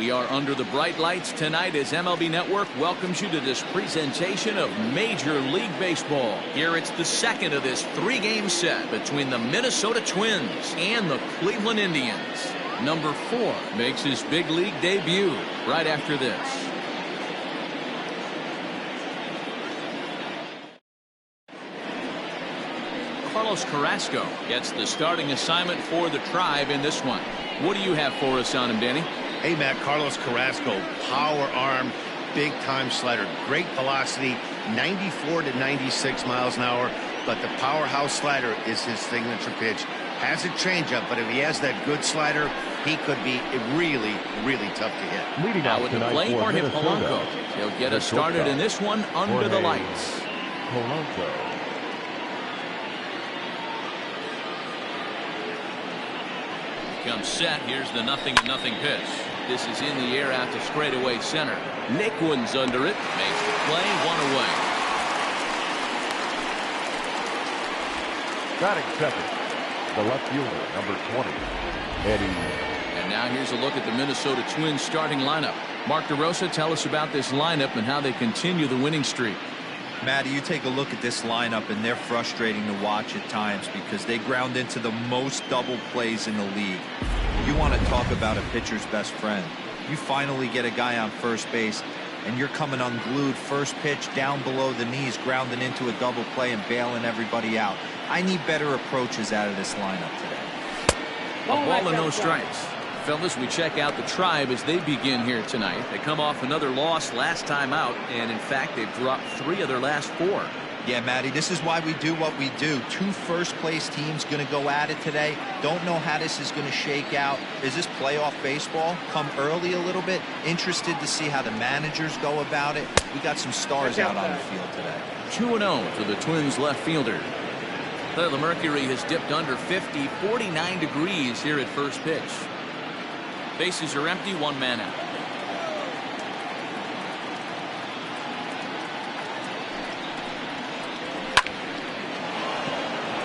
We are under the bright lights tonight as MLB Network welcomes you to this presentation of Major League Baseball. Here it's the second of this three-game set between the Minnesota Twins and the Cleveland Indians. Number 4 makes his big league debut right after this. Carrasco gets the starting assignment for the Tribe in this one. What do you have for us on him, Danny? Hey, Matt, Carlos Carrasco, power arm, big time slider, great velocity, 94 to 96 miles an hour, but the powerhouse slider is his signature pitch. Has a changeup, but if he has that good slider, he could be really, really tough to hit. Leading now out with the tonight plate for for Minnesota, Polanco. He'll get us started in this one under the lights. Polanco. Comes set. Here's the 0-0 pitch. This is in the air out to straightaway center. Nick Wooden's under it. Makes the play, one away. Batting second, the left fielder, number 20, Eddie. And now here's a look at the Minnesota Twins starting lineup. Mark DeRosa, tell us about this lineup and how they continue the winning streak. Matty, you take a look at this lineup, and they're frustrating to watch at times because they ground into the most double plays in the league. You want to talk about a pitcher's best friend. You finally get a guy on first base, and you're coming unglued first pitch down below the knees, grounding into a double play and bailing everybody out. I need better approaches out of this lineup today. A ball and no strikes. Fellas, we check out the Tribe as they begin here tonight. They come off another loss last time out, and in fact, they've dropped 3 of their last 4. Yeah, Matty, this is why we do what we do. 2 first-place teams going to go at it today. Don't know how this is going to shake out. Is this playoff baseball? Come early a little bit. Interested to see how the managers go about it. We got some stars out on the field today. 2-0 for the Twins left fielder. The mercury has dipped under 50, 49 degrees here at first pitch. Bases are empty, 1 man out.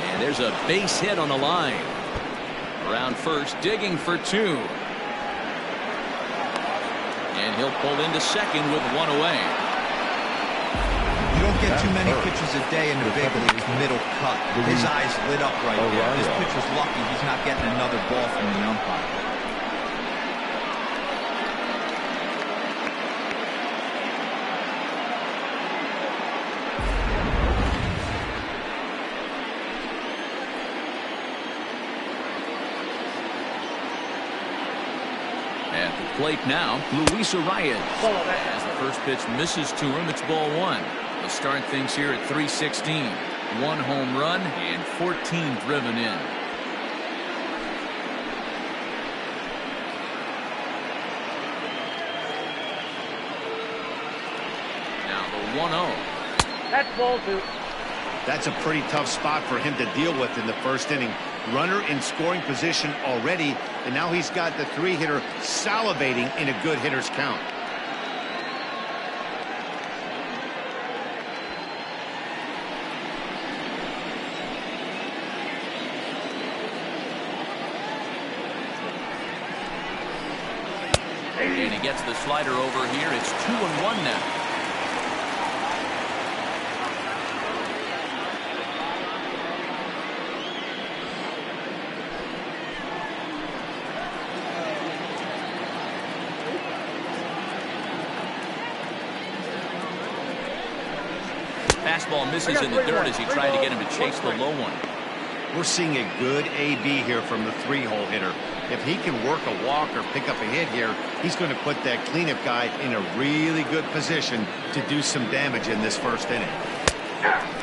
And there's a base hit on the line. Around first, digging for 2. And he'll pull into second with 1 away. You don't get too many pitches a day in the big leagues middle cut. His eyes lit up right there. This pitcher's lucky he's not getting another ball from the umpire. At the plate now, Luis Arias. As the first pitch misses to him, it's ball 1. They'll start things here at 3:16. 1 home run and 14 driven in. Now the 1-0. That's ball 2. That's a pretty tough spot for him to deal with in the first inning. Runner in scoring position already, and now he's got the 3-hitter salivating in a good hitter's count. And he gets the slider over here. It's 2-1 now. Fastball misses in the dirt as he tried to get him to chase the low one. We're seeing a good AB here from the 3-hole hitter. If he can work a walk or pick up a hit here, he's going to put that cleanup guy in a really good position to do some damage in this first inning.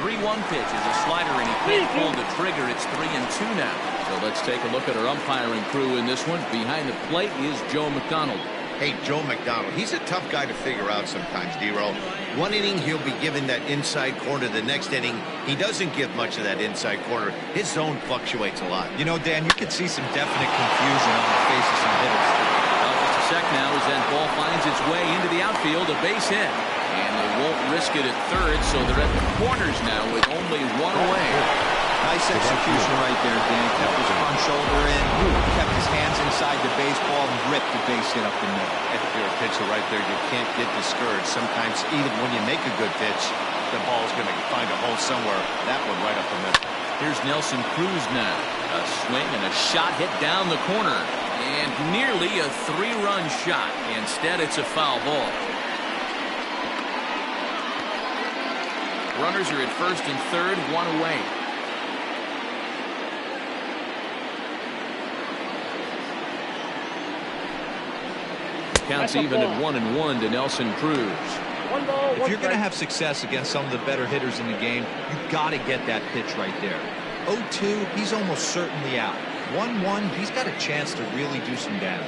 3-1 pitch is a slider, and he can't pull the trigger. It's 3-2 now. So let's take a look at our umpiring crew in this one. Behind the plate is Joe McDonald. Hey, Joe McDonald, he's a tough guy to figure out sometimes, D-Roll. 1 inning, he'll be given that inside corner. The next inning, he doesn't give much of that inside corner. His zone fluctuates a lot. You know, Dan, you could see some definite confusion on the face of some hitters. Well, just a sec now as that ball finds its way into the outfield, a base hit. And they won't risk it at third, so they're at the corners now with only 1 away. Nice execution right there, Dan. Kept his front shoulder in, kept his hands inside the baseball, and ripped the base hit up the middle. If you're a pitcher right there, you can't get discouraged. Sometimes even when you make a good pitch, the ball's going to find a hole somewhere. That one right up the middle. Here's Nelson Cruz now. A swing and a shot hit down the corner. And nearly a 3-run shot. Instead, it's a foul ball. Runners are at first and third, one away. Counts even at 1-1 to Nelson Cruz. If you're going to have success against some of the better hitters in the game, you've got to get that pitch right there. 0-2, he's almost certainly out. 1-1, he's got a chance to really do some damage.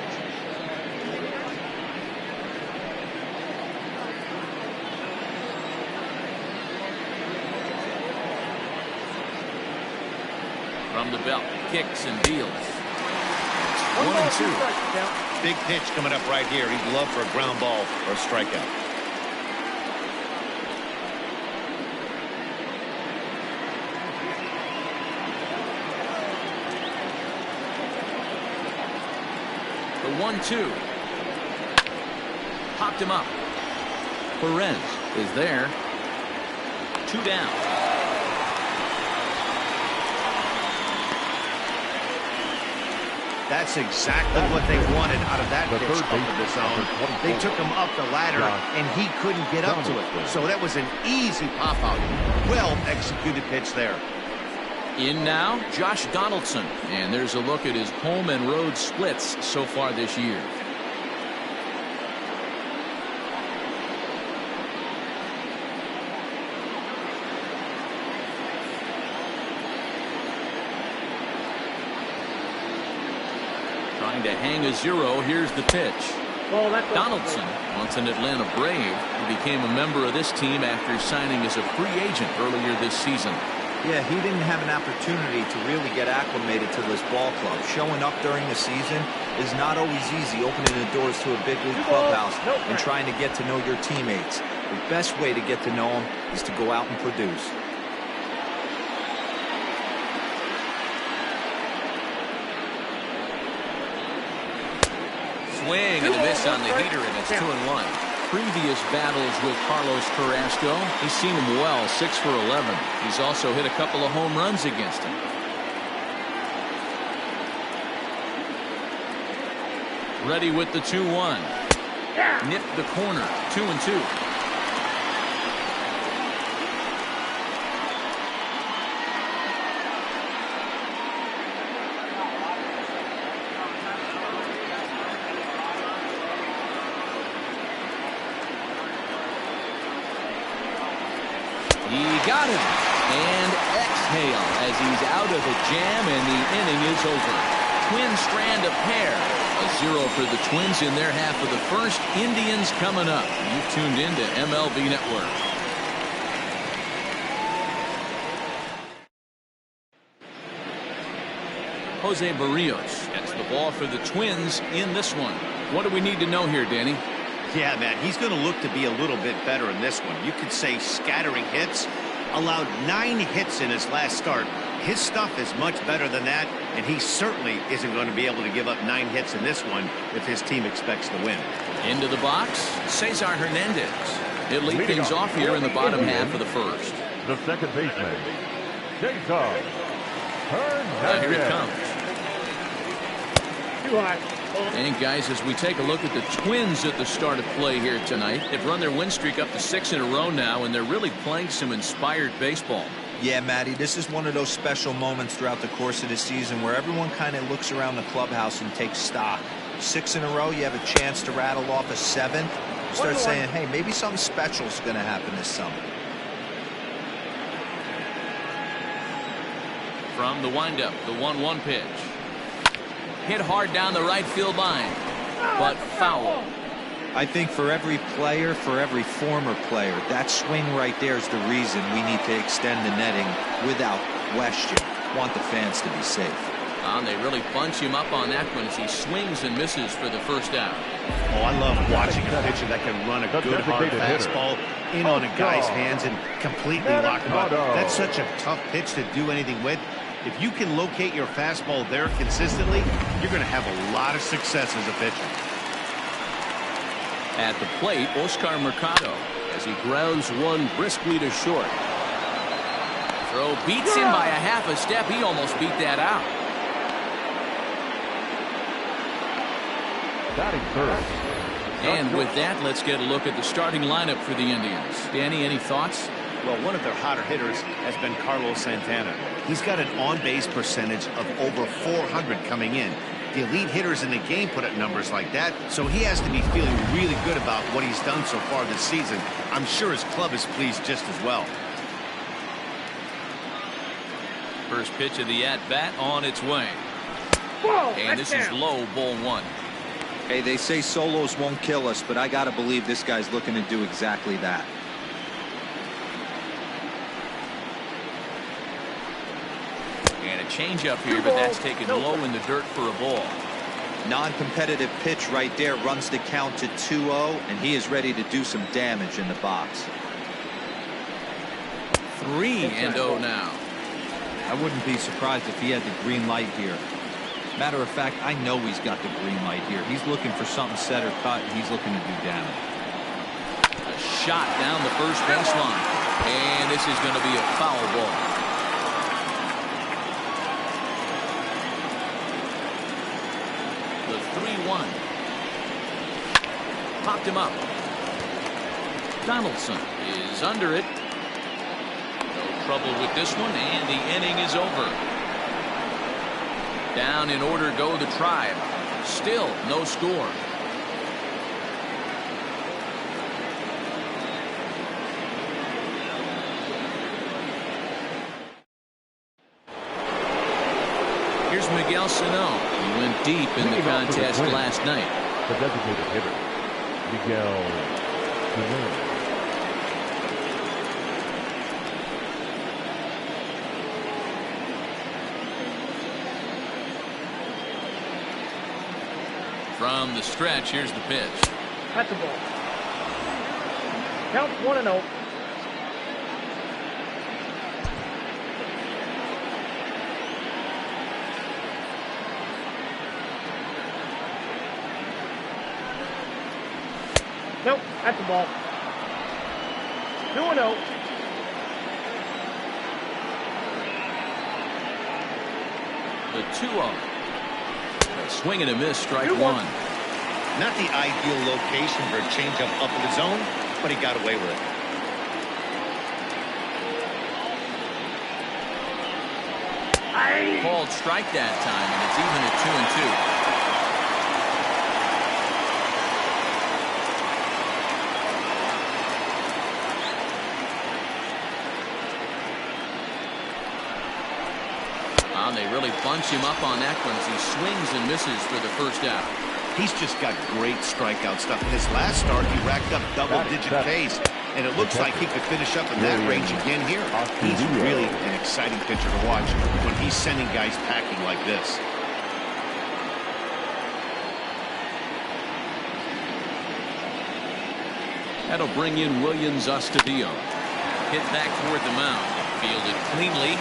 From the belt, kicks and deals. 1-2. Big pitch coming up right here. He'd love for a ground ball or a strikeout. The 1-2. Popped him up. Perez is there. 2 down. That's exactly what they wanted out of that pitch up in the zone. They took him up the ladder, and he couldn't get up to it. So that was an easy pop-out. Well-executed pitch there. In now, Josh Donaldson. And there's a look at his home and road splits so far this year. Trying to hang a 0. Here's the pitch. Donaldson, once an Atlanta Brave, he became a member of this team after signing as a free agent earlier this season. Yeah, he didn't have an opportunity to really get acclimated to this ball club. Showing up during the season is not always easy, opening the doors to a big league clubhouse and trying to get to know your teammates. The best way to get to know them is to go out and produce. Swing and a miss on the heater, and it's 2-1. Previous battles with Carlos Carrasco, he's seen him well, 6 for 11. He's also hit a couple of home runs against him. Ready with the 2-1. Nipped the corner, 2-2. He got him, and exhale as he's out of the jam, and the inning is over. Twin strand of pair. A 0 for the Twins in their half of the first. Indians coming up. You've tuned in to MLB Network. Jose Barrios gets the ball for the Twins in this one. What do we need to know here, Danny? Yeah, man, he's going to look to be a little bit better in this one. You could say scattering hits. Allowed 9 hits in his last start. His stuff is much better than that, and he certainly isn't going to be able to give up 9 hits in this one if his team expects to win. Into the box, Cesar Hernandez. He'll lead things off here in the bottom half of the first. The second baseman, Cesar Hernandez. Here it comes. And guys, as we take a look at the Twins at the start of play here tonight, they've run their win streak up to 6 in a row now, and they're really playing some inspired baseball. Yeah, Matty, this is one of those special moments throughout the course of the season where everyone kind of looks around the clubhouse and takes stock. 6 in a row, you have a chance to rattle off a 7th. You start saying, hey, maybe something special is going to happen this summer. From the windup, the 1-1 pitch. Hit hard down the right field line, but foul. I think for every player, for every former player, that swing right there is the reason we need to extend the netting without question. Want the fans to be safe. And they really bunch him up on that one as he swings and misses for the first out. Oh, I love watching a pitcher that can run a good hard fastball in on a guy's hands and completely lock him up. That's such a tough pitch to do anything with. If you can locate your fastball there consistently, you're going to have a lot of success as a pitcher. At the plate, Oscar Mercado as he grounds one briskly to short. Throw beats him by a half a step. He almost beat that out. Batting first. And with that, let's get a look at the starting lineup for the Indians. Danny, any thoughts? Well, one of their hotter hitters has been Carlos Santana. He's got an on-base percentage of over 400 coming in. The elite hitters in the game put up numbers like that, so he has to be feeling really good about what he's done so far this season. I'm sure his club is pleased just as well. First pitch of the at-bat on its way. And this is low, ball one. Hey, they say solos won't kill us, but I got to believe this guy's looking to do exactly that. And a changeup here, but that's taken low in the dirt for a ball. Non-competitive pitch right there, runs the count to 2-0, and he is ready to do some damage in the box. 3-0 now. I wouldn't be surprised if he had the green light here. Matter of fact, I know he's got the green light here. He's looking for something set or cut, and he's looking to do damage. A shot down the first baseline. And this is going to be a foul ball. The 3-1. Popped him up. Donaldson is under it. No trouble with this one, and the inning is over. Down in order go the Tribe. Still no score. Here's Miguel Sano. He went deep in the contest last night. The designated hitter, Miguel Sano. From the stretch, here's the pitch. That's a ball. Count 1-0. Nope, that's a ball. 2-0. The 2-0. Swing and a miss, strike one. Not the ideal location for a changeup up in the zone, but he got away with it. Called strike that time, and it's even at 2-2. They really bunch him up on that one as he swings and misses for the first out. He's just got great strikeout stuff. In his last start, he racked up double-digit Ks, and it looks like he could finish up in that range again here. He's really an exciting pitcher to watch when he's sending guys packing like this. That'll bring in Williams Astudillo. Hit back toward the mound. Fielded cleanly.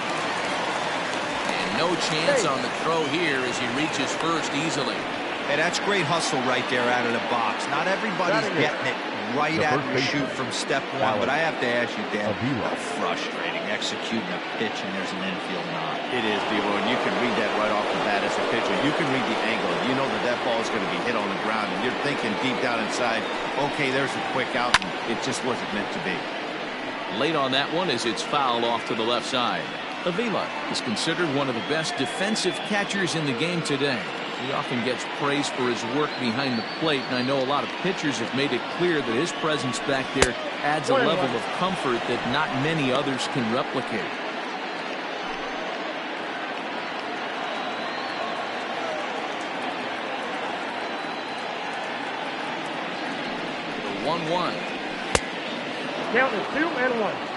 No chance on the throw here as he reaches first easily. Hey, that's great hustle right there out of the box. Not everybody's getting it right out of the chute from step one, but I have to ask you, Dan, how frustrating executing a pitch and there's an infield knock. It is, Bevo, and you can read that right off the bat as a pitcher. You can read the angle. You know that that ball is going to be hit on the ground, and you're thinking deep down inside, okay, there's a quick out, and it just wasn't meant to be. Late on that one as it's fouled off to the left side. Avila is considered one of the best defensive catchers in the game today. He often gets praised for his work behind the plate, and I know a lot of pitchers have made it clear that his presence back there adds a level of comfort that not many others can replicate. The 1-1. Count is 2-1.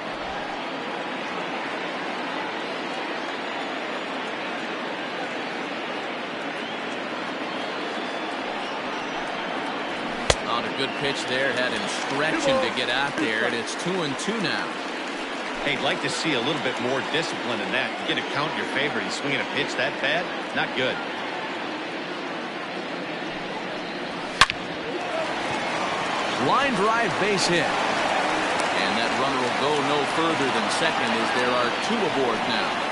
good pitch there. Had him stretching to get out there, and it's 2-2 now. Hey, I'd like to see a little bit more discipline in that. You get a count in your favor. He's swinging a pitch that bad. Not good. Line drive, base hit. And that runner will go no further than second as there are 2 aboard now.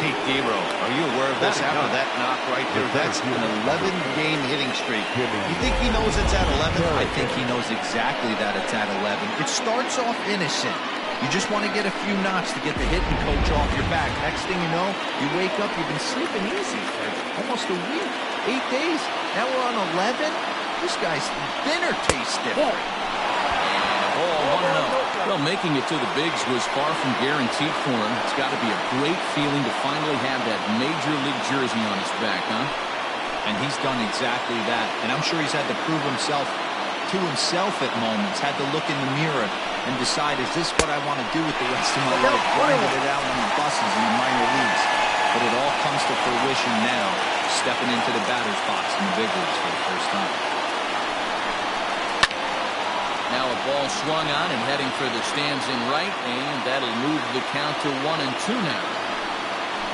Hey, Dero, are you aware of this after that knock right there? That's an 11-game hitting streak. You think he knows it's at 11? I think he knows exactly that it's at 11. It starts off innocent. You just want to get a few knocks to get the hitting coach off your back. Next thing you know, you wake up, you've been sleeping easy for almost a week, 8 days. Now we're on 11. This guy's dinner tastes different. Ball 1-0. Well, making it to the bigs was far from guaranteed for him. It's got to be a great feeling to finally have that major league jersey on his back, huh? And he's done exactly that. And I'm sure he's had to prove himself to himself at moments. Had to look in the mirror and decide, is this what I want to do with the rest of my life? Grinding it out on the buses in the minor leagues. But it all comes to fruition now, stepping into the batter's box in the big leagues for the first time. Now a ball swung on and heading for the stands in right, and that'll move the count to 1-2 now.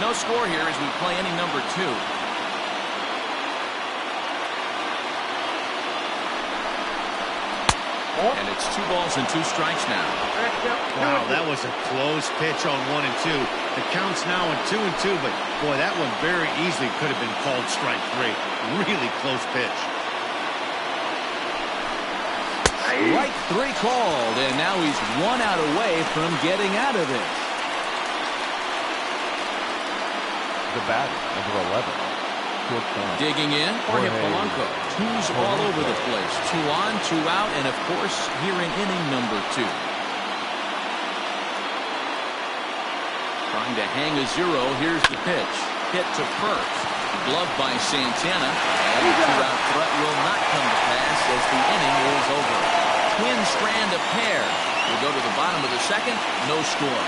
No score here as we play inning number 2. And it's 2 balls and 2 strikes now. Wow, that was a close pitch on 1-2. The count's now in 2-2, but boy, that one very easily could have been called strike 3. Really close pitch. Strike 3 called, and now he's 1 out away from getting out of this. The batter, number 11. Digging in, Jorge Polanco. 2's all over the place. 2 on, 2 out, and of course, here in inning number 2. Trying to hang a 0. Here's the pitch. Hit to first. Gloved by Santana. And the 2-out threat will not come to pass as the inning is over. Twins strand a pair. We'll go to the bottom of the second. No score.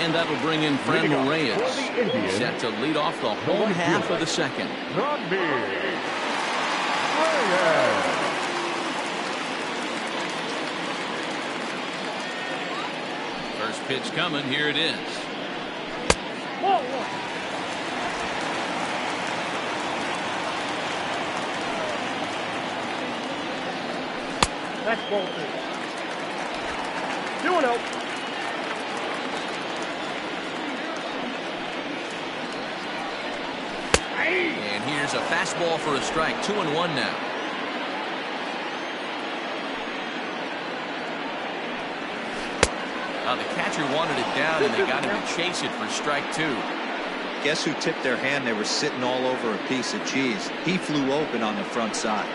And that'll bring in Fran Reyes. Set to lead off the home half of the second. First pitch coming. Here it is. That's ball 2. 2-0. And here's a fastball for a strike. 2-1 now. Now the catcher wanted it down, and they got him to chase it for strike 2. Guess who tipped their hand? They were sitting all over a piece of cheese. He flew open on the front side.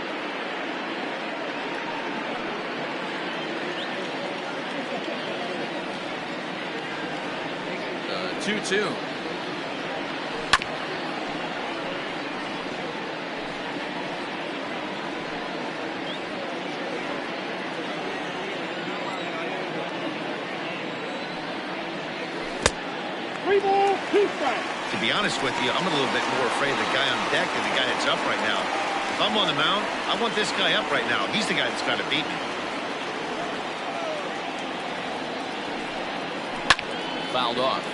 2-2. To be honest with you, I'm a little bit more afraid of the guy on deck than the guy that's up right now. If I'm on the mound, I want this guy up right now. He's the guy that's got to beat me. Fouled off.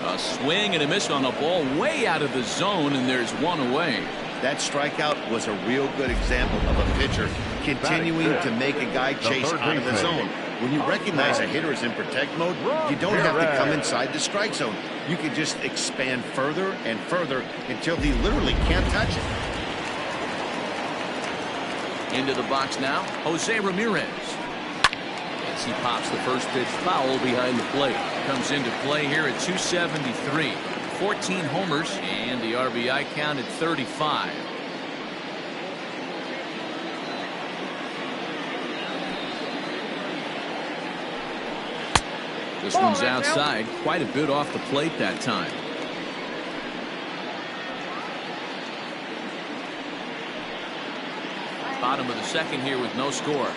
A swing and a miss on a ball way out of the zone, and there's 1 away. That strikeout was a real good example of a pitcher continuing to make a guy chase out of the zone. When you recognize a hitter is in protect mode, you don't have to come inside the strike zone. You can just expand further and further until he literally can't touch it. Into the box now, Jose Ramirez. As he pops the first pitch foul behind the plate. Comes into play here at 273. 14 homers, and the RBI count at 35. This one's outside, quite a bit off the plate that time. Bottom of the second here with no score.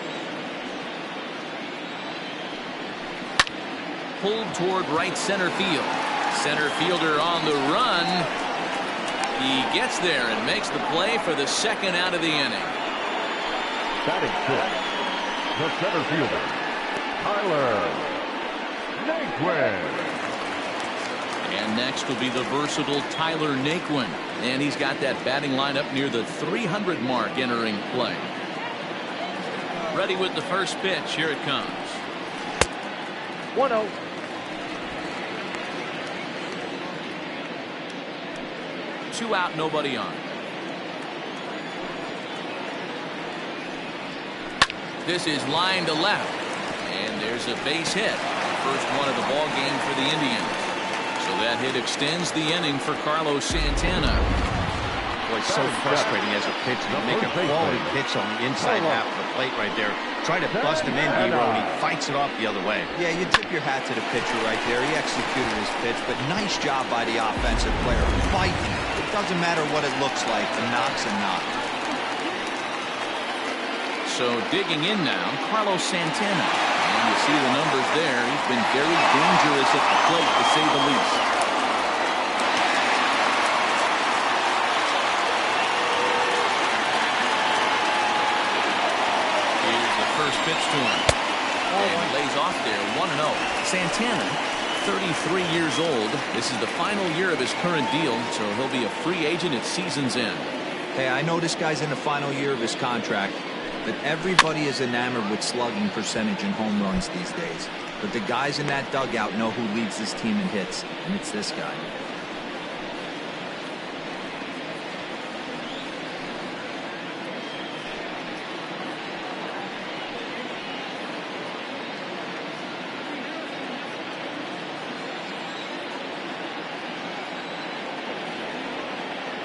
Pulled toward right center field. Center fielder on the run. He gets there and makes the play for the second out of the inning. Batting fifth, the center fielder, Tyler Naquin. And next will be the versatile Tyler Naquin. And he's got that batting lineup near the 300 mark entering play. Ready with the first pitch. Here it comes. 1-0. Two out, nobody on. This is line to left. And there's a base hit. First one of the ball game for the Indians. So that hit extends the inning for Carlos Santana. Boy, so frustrating as a pitcher. You make a quality pitch on the inside half of the plate right there. Try to bust him in, D-Row, and he fights it off the other way. Yeah, you tip your hat to the pitcher right there. He executed his pitch, but nice job by the offensive player. Fighting. It doesn't matter what it looks like. A knock's a knock. So digging in now, Carlos Santana. And you see the numbers there. He's been very dangerous at the plate, to say the least. Here's the first pitch to him. And he lays off there, 1-0. Santana, 33 years old. This is the final year of his current deal, so he'll be a free agent at season's end. Hey, I know this guy's in the final year of his contract, but everybody is enamored with slugging percentage and home runs these days. But the guys in that dugout know who leads this team in hits, and it's this guy.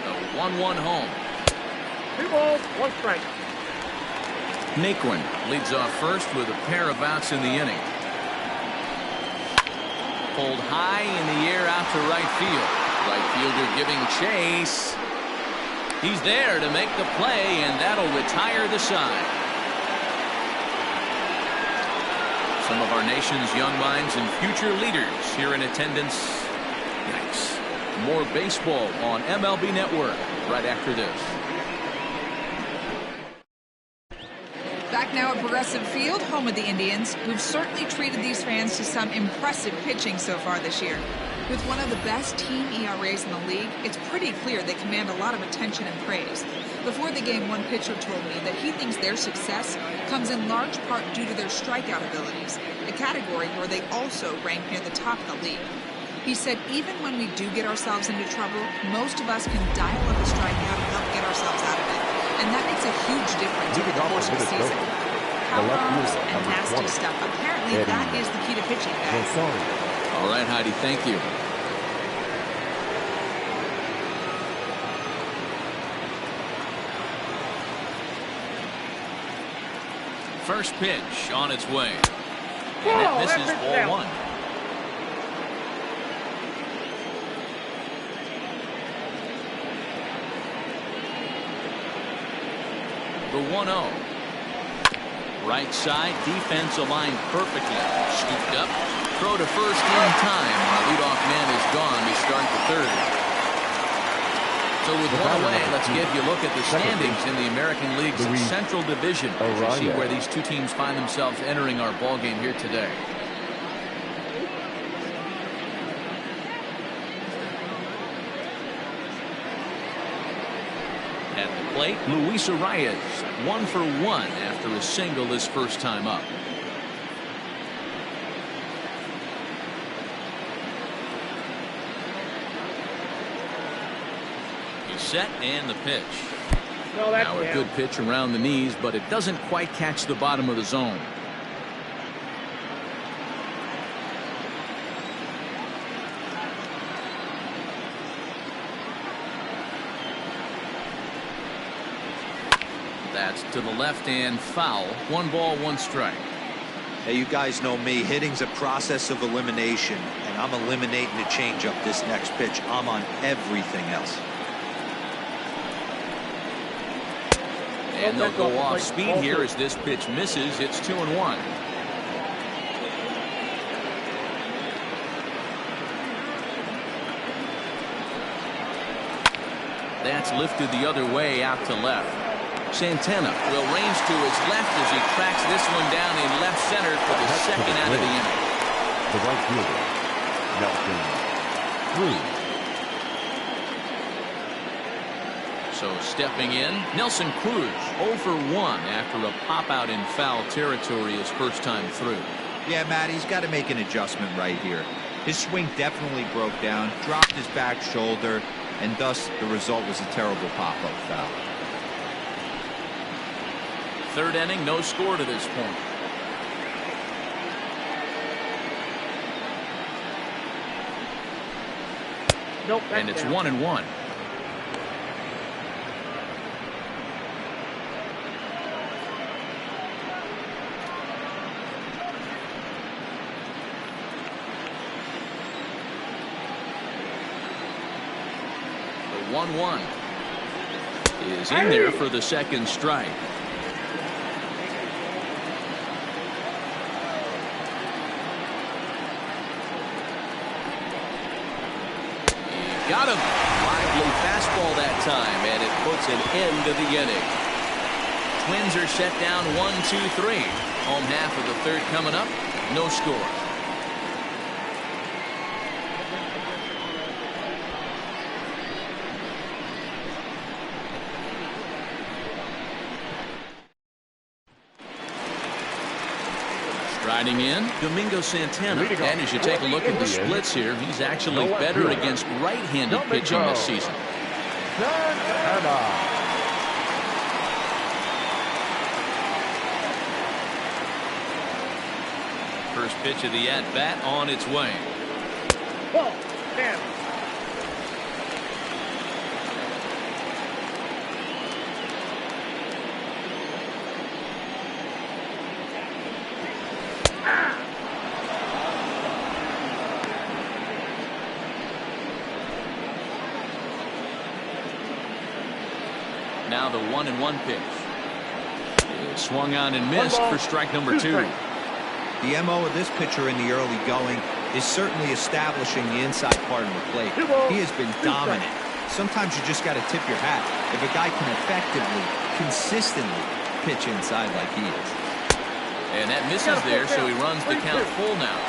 The 1-1 home. 2 balls, 1 strike. Naquin leads off first with a pair of outs in the inning. Pulled high in the air out to right field. Right fielder giving chase. He's there to make the play, and that'll retire the side. Some of our nation's young minds and future leaders here in attendance. Yikes. More baseball on MLB Network right after this. Back now at Progressive Field, home of the Indians, who've certainly treated these fans to some impressive pitching so far this year. With one of the best team ERAs in the league, it's pretty clear they command a lot of attention and praise. Before the game, one pitcher told me that he thinks their success comes in large part due to their strikeout abilities, a category where they also rank near the top of the league. He said even when we do get ourselves into trouble, most of us can dial up a strikeout and help get ourselves out of it. And that makes a huge difference over the course of the season. Power arms and nasty stuff. Apparently, that is the key to pitching, guys. All right, Heidi, thank you. First pitch on its way. And that misses ball 1. The 1-0. Right side, defense aligned perfectly. Scooped up, throw to first in time. And the leadoff man is gone to start the third. So with one away, let's give you a look at the standings in the American League's Central Division. As you see where these two teams find themselves entering our ball game here today. At the plate, Luis Arias, 1 for 1 after a single his first time up. He's set and the pitch. Now a good pitch around the knees, but it doesn't quite catch the bottom of the zone. That's to the left and foul. 1 ball, 1 strike. Hey, you guys know me. Hitting's a process of elimination, and I'm eliminating the changeup this next pitch. I'm on everything else. And they'll go off speed here as this pitch misses. It's 2-1. That's lifted the other way out to left. Santana will range to his left as he tracks this one down in left center for the second out of the inning. The right fielder, Nelson Cruz. So stepping in, Nelson Cruz 0 for 1 after a pop out in foul territory his first time through. Yeah, Matt, he's got to make an adjustment right here. His swing definitely broke down, dropped his back shoulder, and thus the result was a terrible pop-up foul. Third inning, no score to this point. Nope, And it's 1-1. The 1-1 is in there for the second strike. Got him. Lively fastball that time, and it puts an end to the inning. Twins are set down 1-2-3. Home half of the third coming up. No score. Riding in, Domingo Santana. And as you take a look at the splits here, he's actually better against right-handed pitching this season. First pitch of the at-bat on its way. Ball, 10. Now the 1-1 pitch. It swung on and missed for strike number 2. The MO of this pitcher in the early going is certainly establishing the inside part of the plate. He has been dominant. Sometimes you just got to tip your hat if a guy can effectively, consistently pitch inside like he is. And that misses there, so he runs the count full now.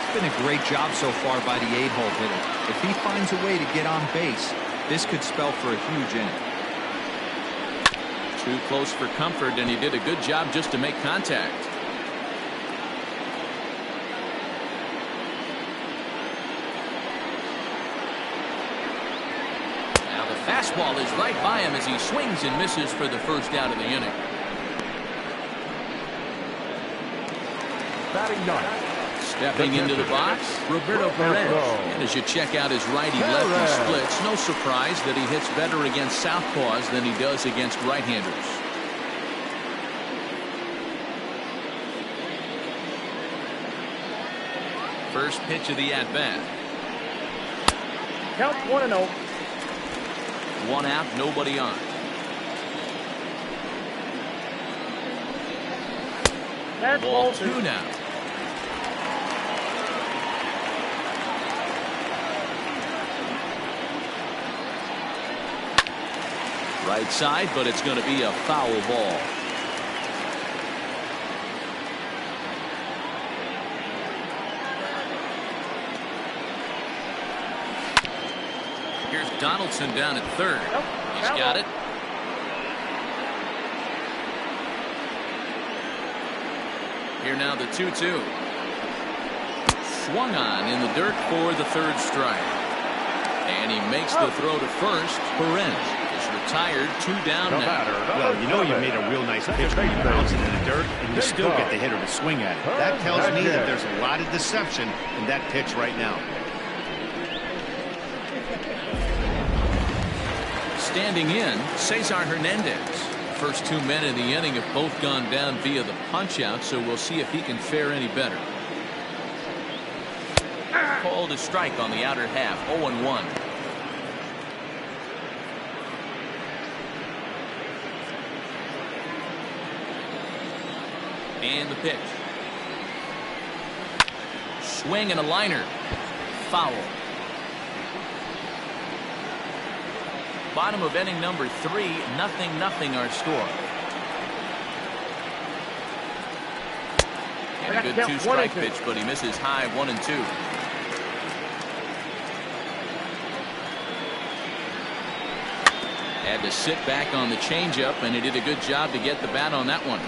It's been a great job so far by the 8-hole hitter. If he finds a way to get on base, this could spell for a huge inning. Too close for comfort, and he did a good job just to make contact. Now the fastball is right by him as he swings and misses for the first out of the inning. Batting ninth. Stepping into the box, Roberto Perez. And as you check out his righty-lefty splits, no surprise that he hits better against southpaws than he does against right-handers. First pitch of the at-bat. Count 1-0. One out, nobody on. That's Ball 2 now. Right side, but it's going to be a foul ball. Here's Donaldson down at third. He's got it. Here now the 2-2. Swung on in the dirt for the third strike. And he makes the throw to first. Perez retired, 2 down now. Well, you know you made a real nice pitch when you bounce it in the dirt and you still get the hitter to swing at it. That tells me that there's a lot of deception in that pitch right now. Standing in, Cesar Hernandez. First 2 men in the inning have both gone down via the punch-out, so we'll see if he can fare any better. Called a strike on the outer half, 0-1. And the pitch. Swing and a liner. Foul. Bottom of inning number 3, 0-0 our score. And a good 2-strike pitch, but he misses high 1-2. Had to sit back on the changeup, and he did a good job to get the bat on that one.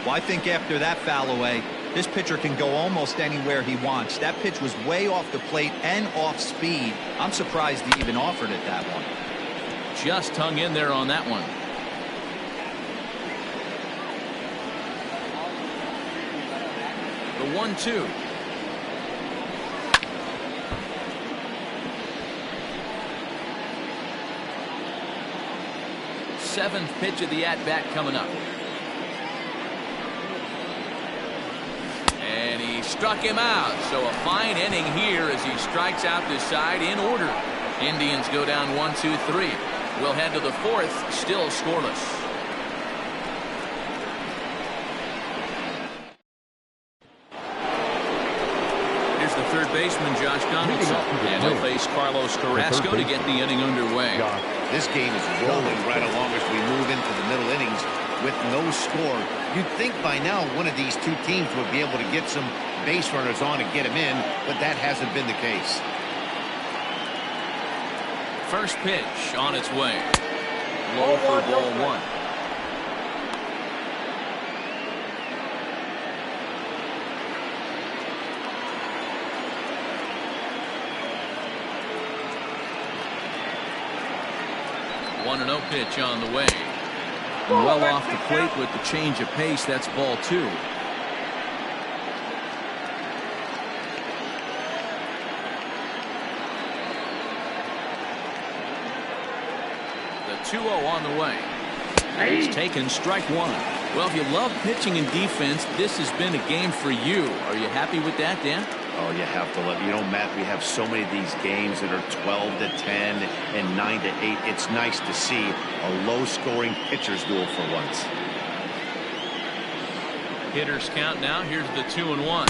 Well, I think after that foul away, this pitcher can go almost anywhere he wants. That pitch was way off the plate and off speed. I'm surprised he even offered it that one. Just hung in there on that one. The 1-2. Seventh pitch of the at-bat coming up. And he struck him out. So a fine inning here as he strikes out this side in order. Indians go down 1-2-3. We'll head to the 4th, still scoreless. Here's the third baseman, Josh Donaldson. And he'll face Carlos Carrasco to get the inning underway. This game is rolling right along as we move into the middle innings with no score. You'd think by now one of these two teams would be able to get some base runners on and get them in, but that hasn't been the case. First pitch on its way. Low for ball 1. One and 0 pitch on the way. Well off the plate with the change of pace. That's ball 2. The 2-0 on the way. He's taken strike 1. Well, if you love pitching and defense, this has been a game for you. Are you happy with that, Dan? Oh, you have to love. You know, Matt, we have so many of these games that are 12-10 and 9-8. It's nice to see a low-scoring pitcher's duel for once. Hitters count now. Here's the 2-1.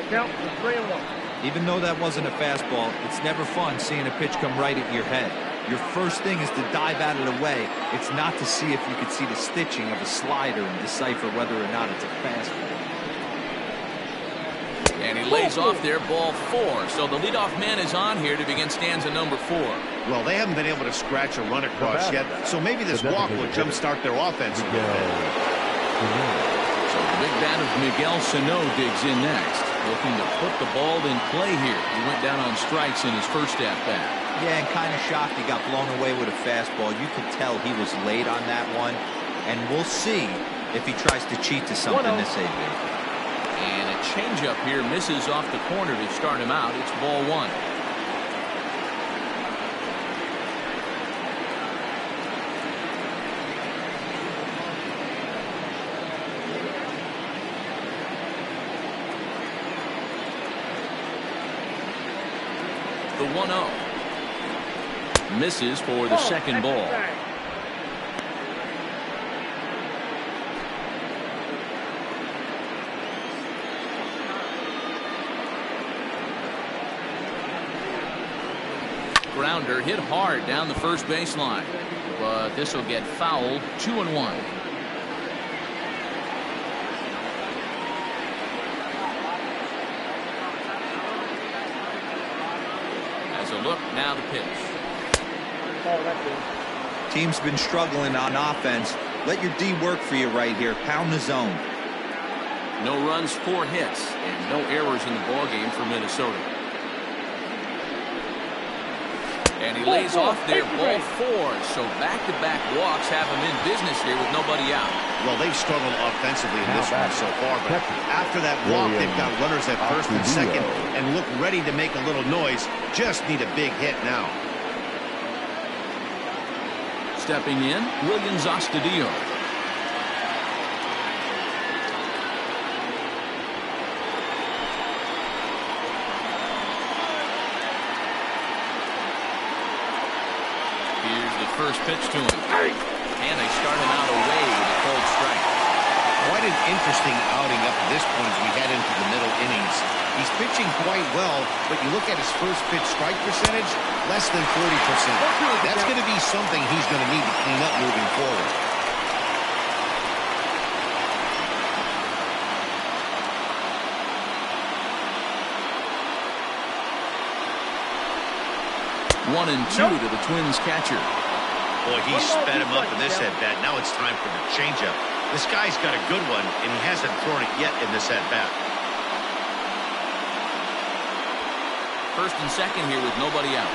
Count for 3-1. Even though that wasn't a fastball, it's never fun seeing a pitch come right at your head. Your first thing is to dive out of the way. It's not to see if you could see the stitching of a slider and decipher whether or not it's a fastball. And he lays off there, ball 4. So the leadoff man is on here to begin stanza number 4. Well, they haven't been able to scratch a run across yet, so maybe this walk will jumpstart their offense a little bit. So the big bat of Miguel Sano digs in next, looking to put the ball in play here. He went down on strikes in his first at-bat. Yeah, and kind of shocked he got blown away with a fastball. You could tell he was late on that one, and we'll see if he tries to cheat to something this AB. And a changeup here misses off the corner to start him out. It's ball 1. The 1-0. Misses for the second ball. Grounder hit hard down the first baseline, but this will get fouled. 2-1. As a look, now the pitch. Team's been struggling on offense. Let your D work for you right here. Pound the zone. No runs, 4 hits, and no errors in the ballgame for Minnesota. And he lays off there, ball 4. So back-to-back walks have him in business here with nobody out. Well, they've struggled offensively in this one so far, but after that walk, they've got runners at first and second and look ready to make a little noise. Just need a big hit now. Stepping in, Williams Astudillo. Here's the first pitch to him. And they start him out away with a cold strike. Quite an interesting outing up to this point as we head into the middle innings. He's pitching quite well, but you look at his first pitch strike percentage, less than 40%. That's going to be something he's going to need to clean up moving forward. One and two to the Twins catcher. Boy, he sped him up in this at-bat. Now it's time for the changeup. This guy's got a good one, and he hasn't thrown it yet in this at-bat. First and second here with nobody out.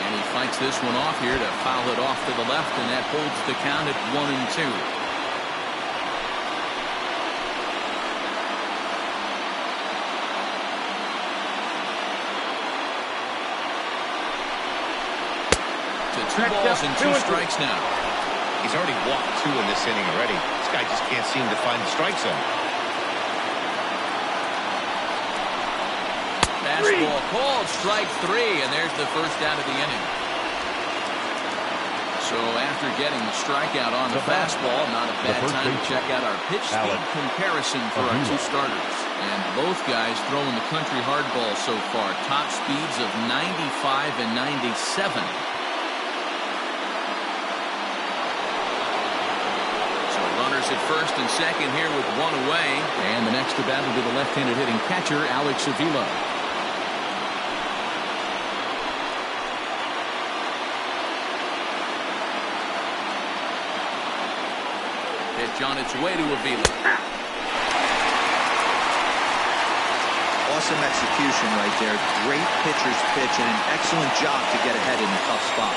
And he fights this one off here to foul it off to the left, and that holds the count at 1-2. Two balls and two strikes now. He's already walked two in this inning already. This guy just can't seem to find the strike zone. Fastball called, strike three, and there's the first out of the inning. So after getting the strikeout on the fastball, not a bad time to check out our pitch speed comparison for our two starters. And both guys throwing the country hardball so far. Top speeds of 95 and 97. Runners at first and second here with one away. And the next to bat will be the left-handed hitting catcher, Alex Avila. Pitch on its way to Avila. Awesome execution right there. Great pitcher's pitch and an excellent job to get ahead in a tough spot.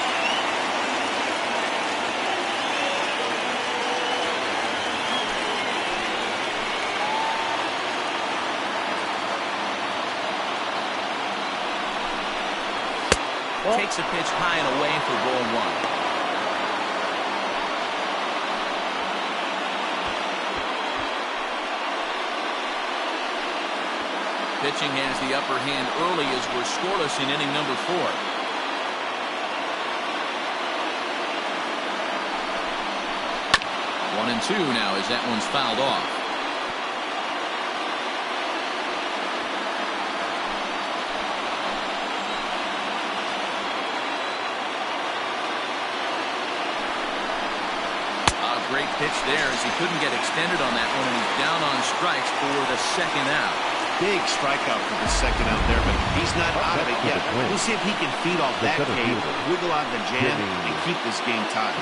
Takes a pitch high and away for ball one. Pitching has the upper hand early as we're scoreless in inning number 4. 1-2 now as that one's fouled off. Great pitch there as he couldn't get extended on that one, and he's down on strikes for the second out. Big strikeout for the second out there, but he's not out of it yet. We'll see if he can feed off that cave, wiggle out the jam, and keep this game tied.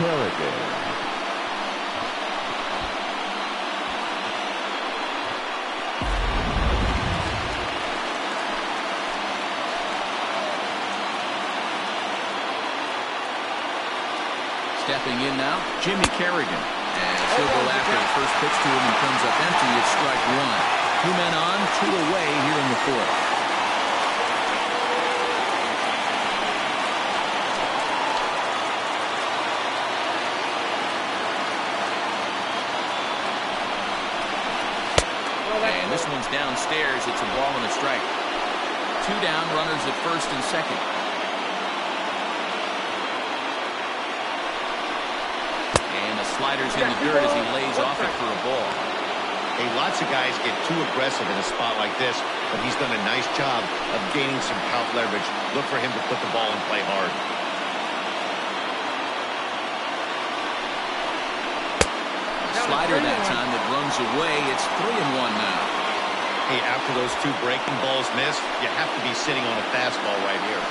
Stepping in now, Jimmy Kerrigan. As he'll go after the first pitch to him and comes up empty. It's strike one. 2 men on, 2 away here in the 4th. And this one's downstairs. It's a ball and a strike. 2 down, runners at first and second. Sliders in the dirt as he lays off it for a ball. Hey, lots of guys get too aggressive in a spot like this, but he's done a nice job of gaining some count leverage. Look for him to put the ball in play hard. Slider that time that runs away. It's 3-1 now. Hey, after those 2 breaking balls missed, you have to be sitting on a fastball right here.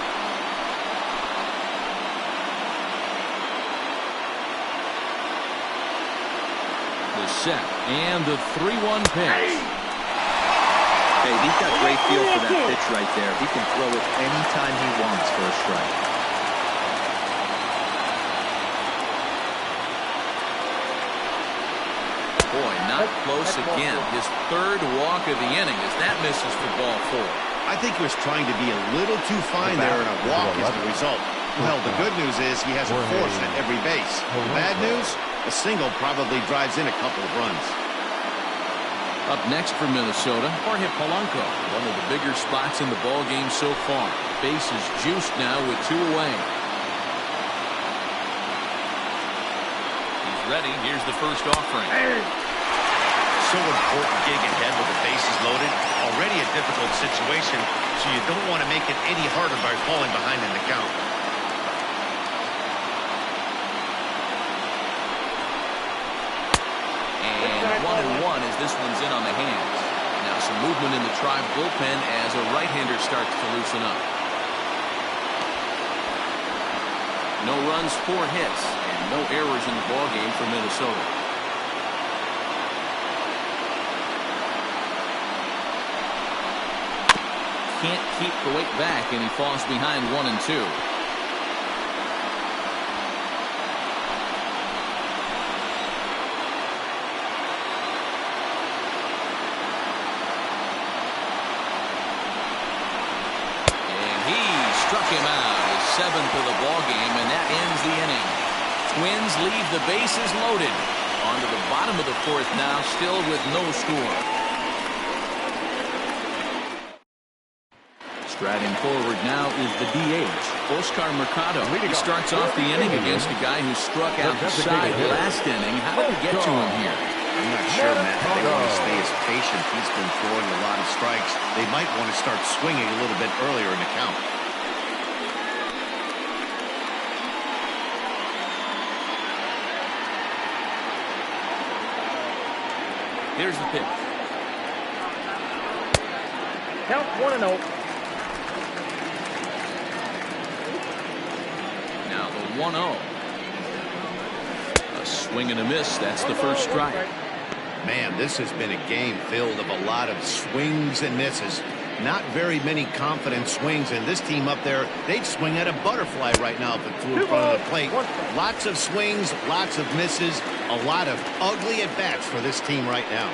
Set and the 3-1 pitch. Hey, he's got great feel for that pitch right there. He can throw it anytime he wants for a strike. Boy, not close again. His 3rd walk of the inning as that misses for ball 4. I think he was trying to be a little too fine there, and a walk is the result. Well, the good news is he has a force at every base. The bad news? A single probably drives in a couple of runs. Up next for Minnesota, Jorge Polanco, one of the bigger spots in the ball game so far. Base is juiced now with 2 away. He's ready. Here's the first offering. So important gig ahead with the bases loaded. Already a difficult situation, so you don't want to make it any harder by falling behind in the count. And 1-1 as this one's in on the hands. Now some movement in the Tribe bullpen as a right-hander starts to loosen up. No runs, 4 hits, and no errors in the ballgame for Minnesota. Can't keep the weight back, and he falls behind 1-2. Struck him out, his 7th of the ball game, and that ends the inning. Twins leave the bases loaded. On to the bottom of the 4th now, still with no score. Striding forward now is the DH, Oscar Mercado. He starts off the inning against a guy who struck out the side last inning. How did we get to him here? I'm not sure, Matt. They want to stay as patient. He's been throwing a lot of strikes. They might want to start swinging a little bit earlier in the count. Here's the pitch. Count 1-0. Now the 1-0. A swing and a miss. That's the first strike. Man, this has been a game filled of a lot of swings and misses. Not very many confident swings, and this team up there, they'd swing at a butterfly right now if it flew in front of the plate. Lots of swings, lots of misses, a lot of ugly at-bats for this team right now.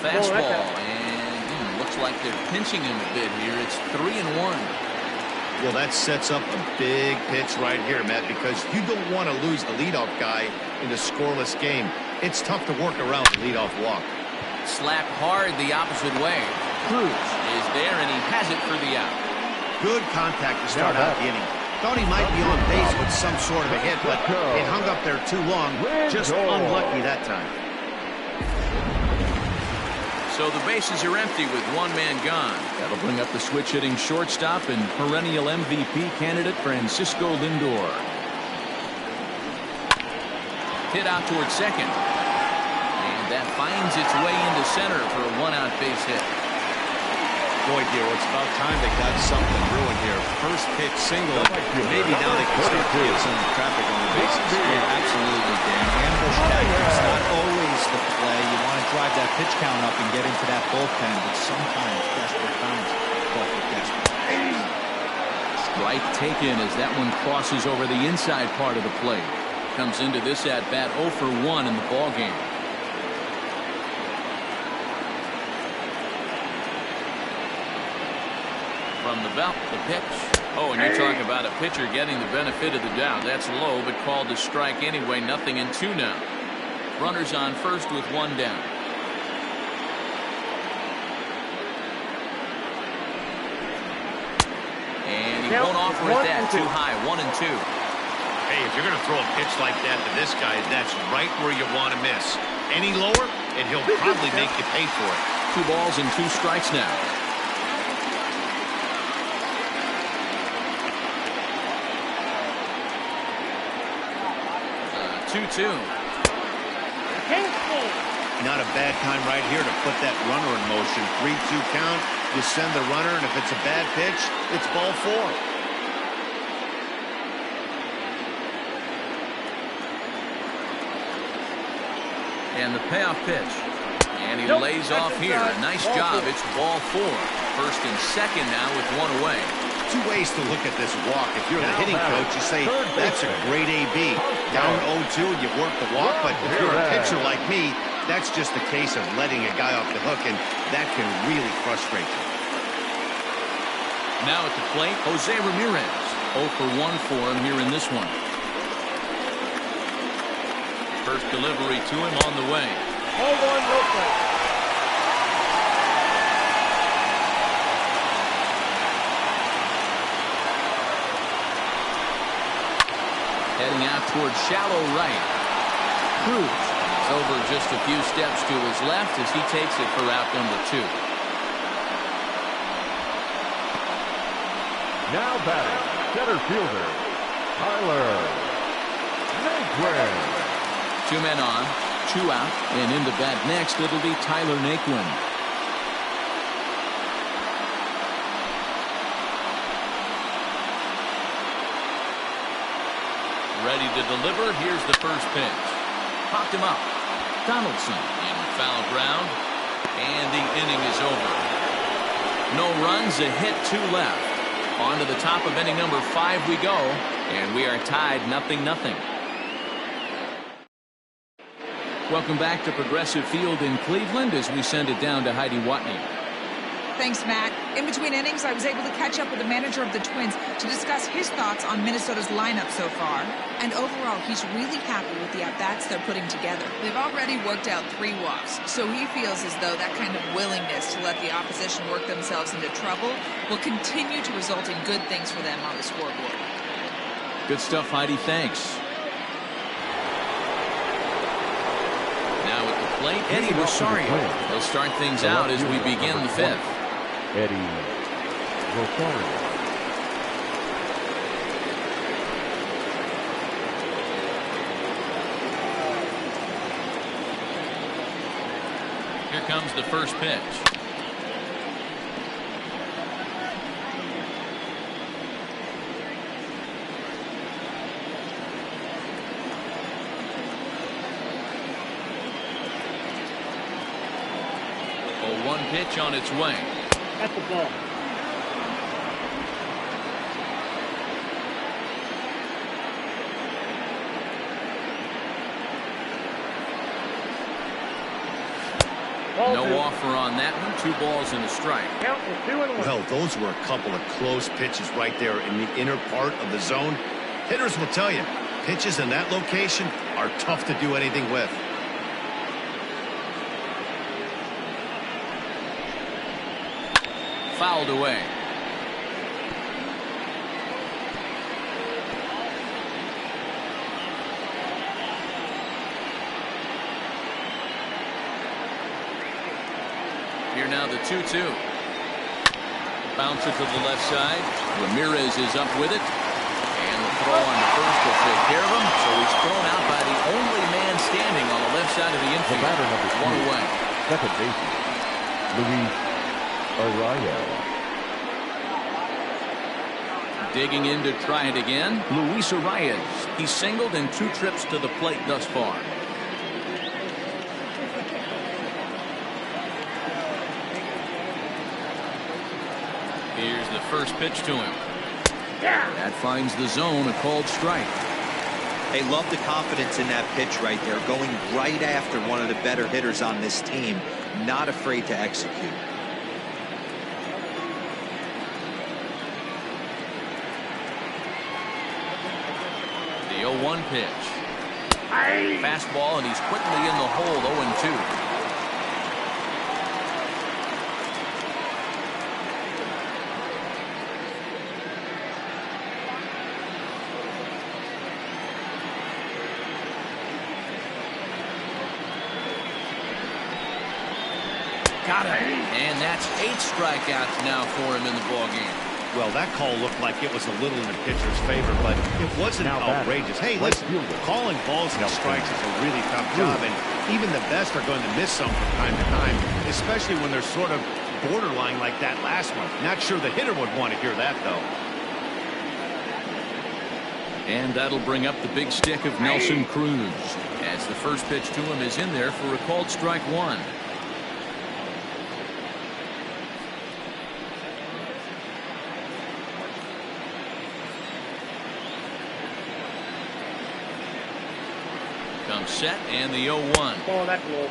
Fastball, and looks like they're pinching him a bit here. It's 3-1. Well, that sets up a big pitch right here, Matt, because you don't want to lose the leadoff guy in a scoreless game. It's tough to work around the leadoff walk. Slapped hard the opposite way. Cruz is there, and he has it for the out. Good contact to start out the inning. Thought he might be on base with some sort of a hit, but it hung up there too long. Just unlucky that time. So the bases are empty with 1 man gone. That'll bring up the switch-hitting shortstop and perennial MVP candidate Francisco Lindor. Hit out towards second. That finds its way into center for a 1-out base hit. Boy, dear, it's about time they got something brewing here. First pitch single. Maybe now they can start to get some traffic on the bases. Yeah, absolutely, Dan. Ambush tactics not always the play. You want to drive that pitch count up and get into that bullpen, but sometimes desperate times call for desperate. Strike taken as that one crosses over the inside part of the plate. Comes into this at-bat 0 for 1 in the ballgame. From the belt, the pitch. Oh, and you're talking about a pitcher getting the benefit of the doubt. That's low, but called to strike anyway. 0-2 now. Runners on first with 1 down. And he won't offer it that. Too high. 1-2. Hey, if you're going to throw a pitch like that to this guy, that's right where you want to miss. Any lower, and he'll probably make you pay for it. 2 balls and 2 strikes now. 2-2. Not a bad time right here to put that runner in motion. 3-2 count. You send the runner, and if it's a bad pitch, it's ball 4. And the payoff pitch. And he lays off here. Nice job. It's ball 4. First and second now with 1 away. 2 ways to look at this walk. If you're the hitting coach, you say, that's a great AB. Down 0-2, you work the walk, but if you're a pitcher like me, that's just a case of letting a guy off the hook, and that can really frustrate you. Now at the plate, Jose Ramirez. 0 for 1 for him here in this one. First delivery to him on the way. Hold on, no play. Heading out towards shallow right. Cruz is over just a few steps to his left as he takes it for route number 2. Now batting, center fielder, Tyler Naquin. 2 men on, 2 out, and in the bat next, it'll be Tyler Naquin. Ready to deliver. Here's the first pitch. Popped him up. Donaldson in foul ground. And the inning is over. No runs, a hit, 2 left. On to the top of inning number 5 we go. And we are tied 0-0. Welcome back to Progressive Field in Cleveland as we send it down to Heidi Watney. Thanks, Matt. In between innings, I was able to catch up with the manager of the Twins to discuss his thoughts on Minnesota's lineup so far. And overall, he's really happy with the at-bats they're putting together. They've already worked out 3 walks, so he feels as though that kind of willingness to let the opposition work themselves into trouble will continue to result in good things for them on the scoreboard. Good stuff, Heidi. Thanks. Now at the plate, Eddie Rosario. He'll start things out as we begin the 5th. Eddie Rosario. Here comes the first pitch. A 1 pitch on its way. That's the ball. No offer on that one. 2 balls and a strike. Count is 2-1. Well, those were a couple of close pitches right there in the inner part of the zone. Hitters will tell you, pitches in that location are tough to do anything with. Fouled away. Here now the 2-2. Bounce it to the left side. Ramirez is up with it. And the throw on the first will take care of him. So he's thrown out by the only man standing on the left side of the infield. The batter number 2, 1 away. second baseman, Luis Arraez. Digging in to try it again. Luis Arraez. He's singled in 2 trips to the plate thus far. Here's the first pitch to him. That finds the zone, a called strike. They love the confidence in that pitch right there, going right after one of the better hitters on this team, not afraid to execute. The 0-1 pitch. Fastball, and he's quickly in the hole. 0-2. Got it. And that's 8 strikeouts now for him in the ballgame. Well, that call looked like it was a little in the pitcher's favor, but it wasn't outrageous. Hey, listen, calling balls and strikes is a really tough job, and even the best are going to miss some from time to time, especially when they're sort of borderline like that last one. Not sure the hitter would want to hear that, though. And that'll bring up the big stick of Nelson Cruz, as the first pitch to him is in there for a called strike 1. Comes set and the 0-1. Oh, that's low.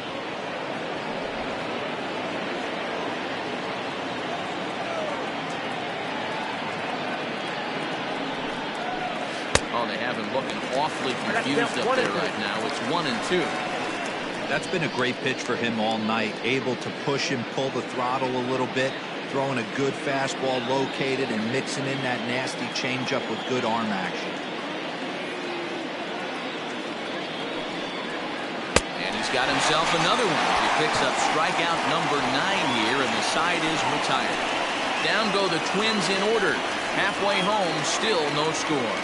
Oh, they have him looking awfully confused up there right now. It's 1-2. That's been a great pitch for him all night. Able to push and pull the throttle a little bit, throwing a good fastball located and mixing in that nasty changeup with good arm action. And he's got himself another one. He picks up strikeout number 9 here, and the side is retired. Down go the Twins in order. Halfway home, still no score.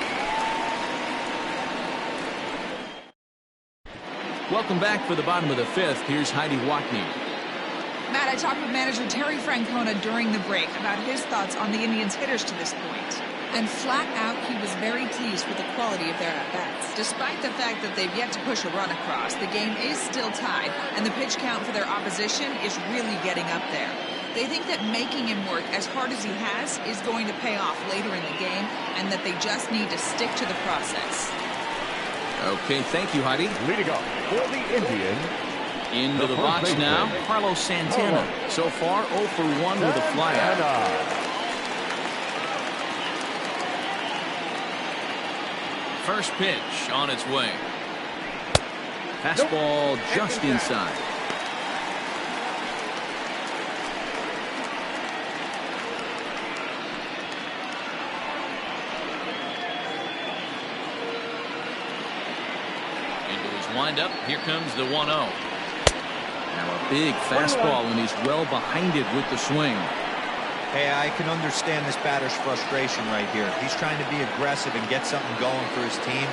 Welcome back for the bottom of the 5th. Here's Heidi Watney. Matt, I talked with manager Terry Francona during the break about his thoughts on the Indians' hitters to this point. And flat out, he was very pleased with the quality of their at-bats. Despite the fact that they've yet to push a run across, the game is still tied, and the pitch count for their opposition is really getting up there. They think that making him work as hard as he has is going to pay off later in the game, and that they just need to stick to the process. Okay, thank you, Heidi. Leading off for the Indians. Into the box now, Carlos Santana. So far, 0 for 1 with a flyout. First pitch on its way. Fastball just inside. Wind-up, here comes the 1-0. Now a big fastball, and he's well behind it with the swing. Hey, I can understand this batter's frustration right here. He's trying to be aggressive and get something going for his team.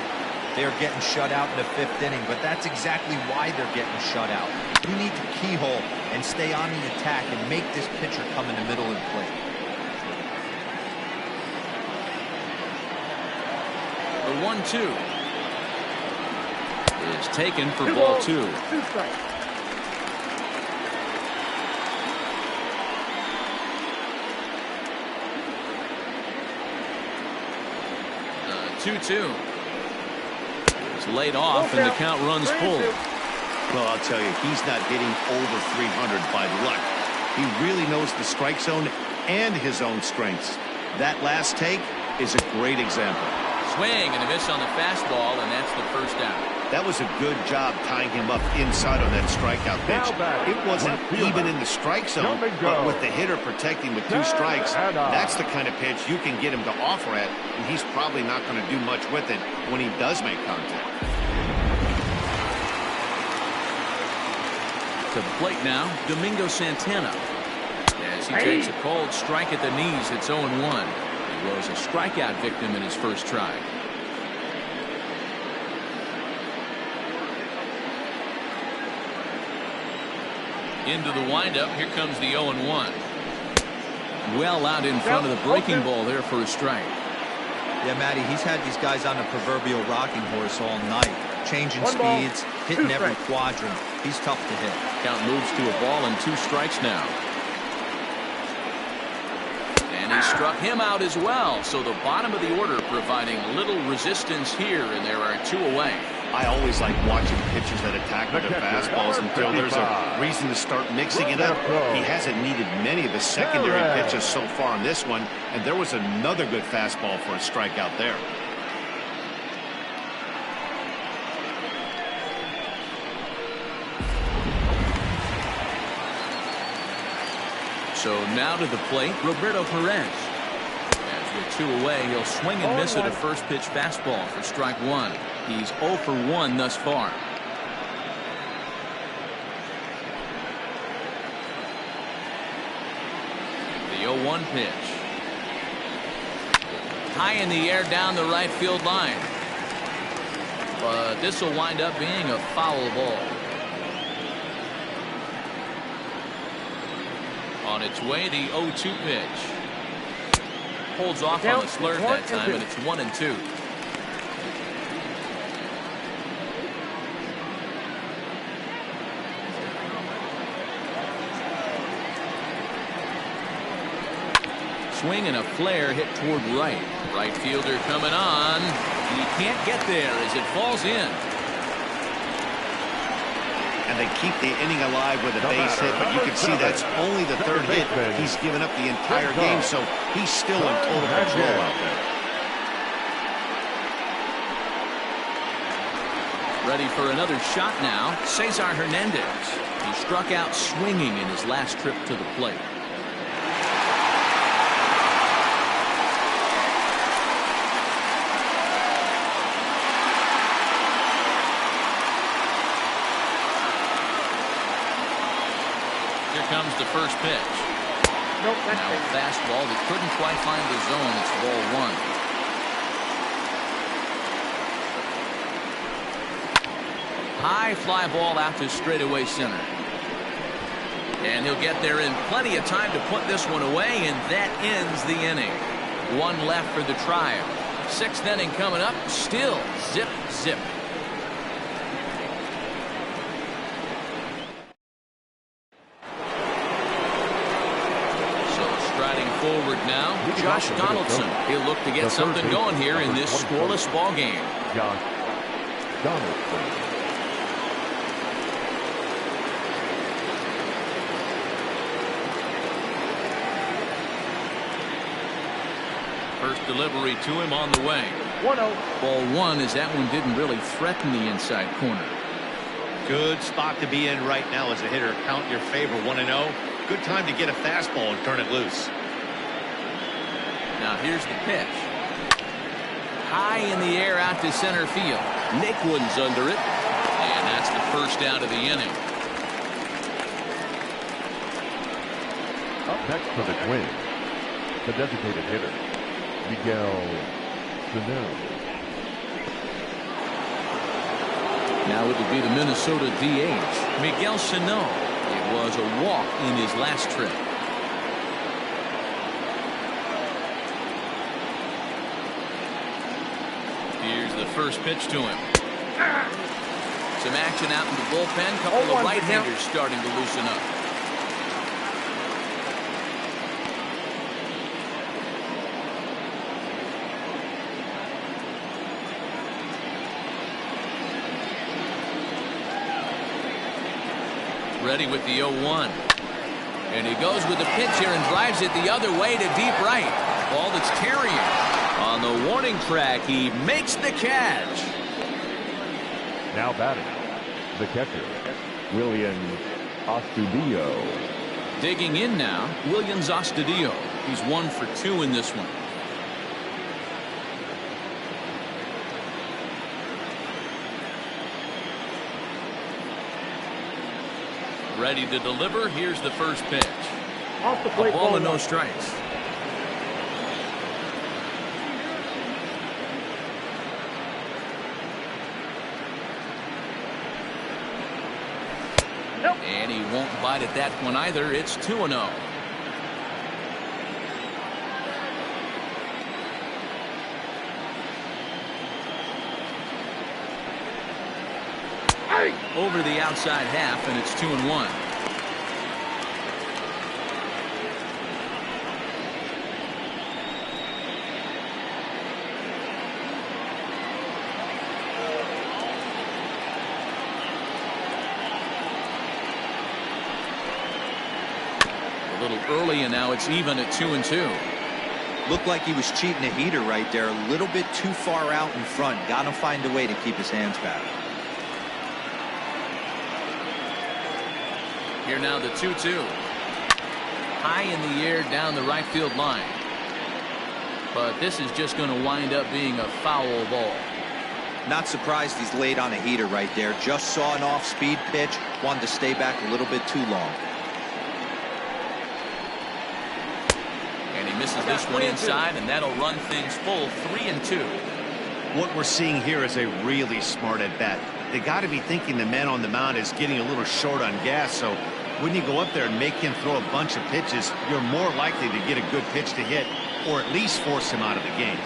They're getting shut out in the 5th inning, but that's exactly why they're getting shut out. You need to keyhole and stay on the attack and make this pitcher come in the middle and play. The 1-2. Is taken for ball 2. 2 strikes. 2-2. It's laid off, and the count runs full. Well, I'll tell you, he's not hitting over 300 by luck. He really knows the strike zone and his own strengths. That last take is a great example. Swing and a miss on the fastball, and that's the first out. That was a good job tying him up inside on that strikeout pitch. It wasn't even in the strike zone, but with the hitter protecting with 2 strikes, that's the kind of pitch you can get him to offer at, and he's probably not going to do much with it when he does make contact. To the plate now, Domingo Santana. As he takes a cold strike at the knees, it's 0-1. He was a strikeout victim in his first try. Into the windup, here comes the 0-1. Well out in front of the breaking ball there for a strike. Yeah, Matty, he's had these guys on the proverbial rocking horse all night. Changing speeds, hitting every quadrant. He's tough to hit. Count moves to a ball and 2 strikes now. And he struck him out as well. So the bottom of the order providing little resistance here, and there are 2 away. I always like watching pitchers that attack with their fastballs until there's a reason to start mixing it up. He hasn't needed many of the secondary pitches so far in this one, and there was another good fastball for a strikeout there. So now to the plate, Roberto Perez. As with 2 away, he'll swing and miss at a first pitch fastball for strike 1. He's 0 for 1 thus far. The 0-1 pitch. High in the air down the right field line. But this will wind up being a foul ball. On its way, the 0-2 pitch. Holds off on the slurve that time, and it's 1-2. Swing and a flare hit toward right. Right fielder coming on. He can't get there as it falls in. And they keep the inning alive with a base hit, but you can see that's only the 3rd hit he's given up the entire game, so he's still in total control out there. Ready for another shot now. Cesar Hernandez. He struck out swinging in his last trip to the plate. Here comes the first pitch. Nope, that's Now a fastball that couldn't quite find the zone. It's ball one. High fly ball out to straightaway center. And he'll get there in plenty of time to put this one away, and that ends the inning. One left for the Tribe. Sixth inning coming up. Still zip, zip. So striding forward now, Josh Donaldson. He'll look to get something going here in this scoreless ball game. Josh Donaldson. First delivery to him on the way. 1-0. Ball one, as that one didn't really threaten the inside corner. Good spot to be in right now as a hitter. Count your favor, 1-0. Good time to get a fastball and turn it loose. Now here's the pitch. High in the air out to center field. Naquin's under it. And that's the first out of the inning. Up next for the Twins, the designated hitter, Miguel Sano. Now it would be the Minnesota DH, Miguel Sano. It was a walk in his last trip. Here's the first pitch to him. Some action out in the bullpen. Couple of right-handers starting to loosen up. Ready with the 0-1. And he goes with the pitch here and drives it the other way to deep right. Ball that's carrying. On the warning track, he makes the catch. Now batting, the catcher, William Astudillo. Digging in now, Williams Astudillo. He's 1 for 2 in this one. Ready to deliver. Here's the first pitch. Off the plate, A ball and one. no strikes. Nope. And he won't bite at that one either. It's 2-0. Over the outside half, and it's 2-1. A little early, and now it's even at 2-2. Looked like he was cheating a heater right there. A little bit too far out in front. Got to find a way to keep his hands back. Here now the 2-2. High in the air down the right field line. But this is just going to wind up being a foul ball. Not surprised he's laid on a heater right there. Just saw an off-speed pitch. Wanted to stay back a little bit too long. And he misses this one inside, and that'll run things full 3-2. What we're seeing here is a really smart at-bat. They got to be thinking the man on the mound is getting a little short on gas, so when you go up there and make him throw a bunch of pitches, you're more likely to get a good pitch to hit, or at least force him out of the game.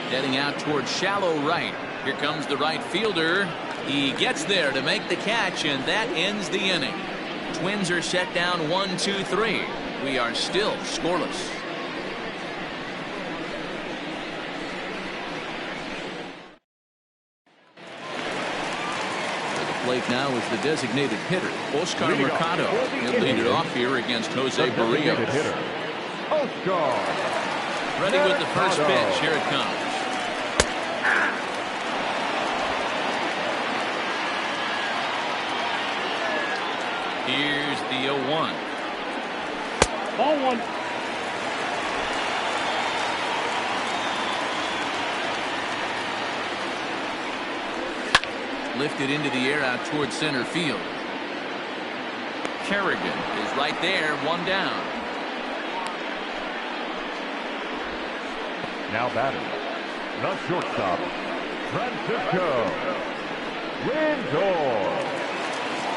Heading out towards shallow right. Here comes the right fielder. He gets there to make the catch, and that ends the inning. Twins are set down 1-2-3. We are still scoreless. Plate now is the designated hitter, Oscar Mercado. He'll lead it off here against Jose Barrios. Hitter, Oscar. Ready with the first pitch. Here it comes. Here's the 0-1. Ball one. Lifted into the air out towards center field. Kerrigan is right there, one down. Now batting, the shortstop, Francisco Lindor.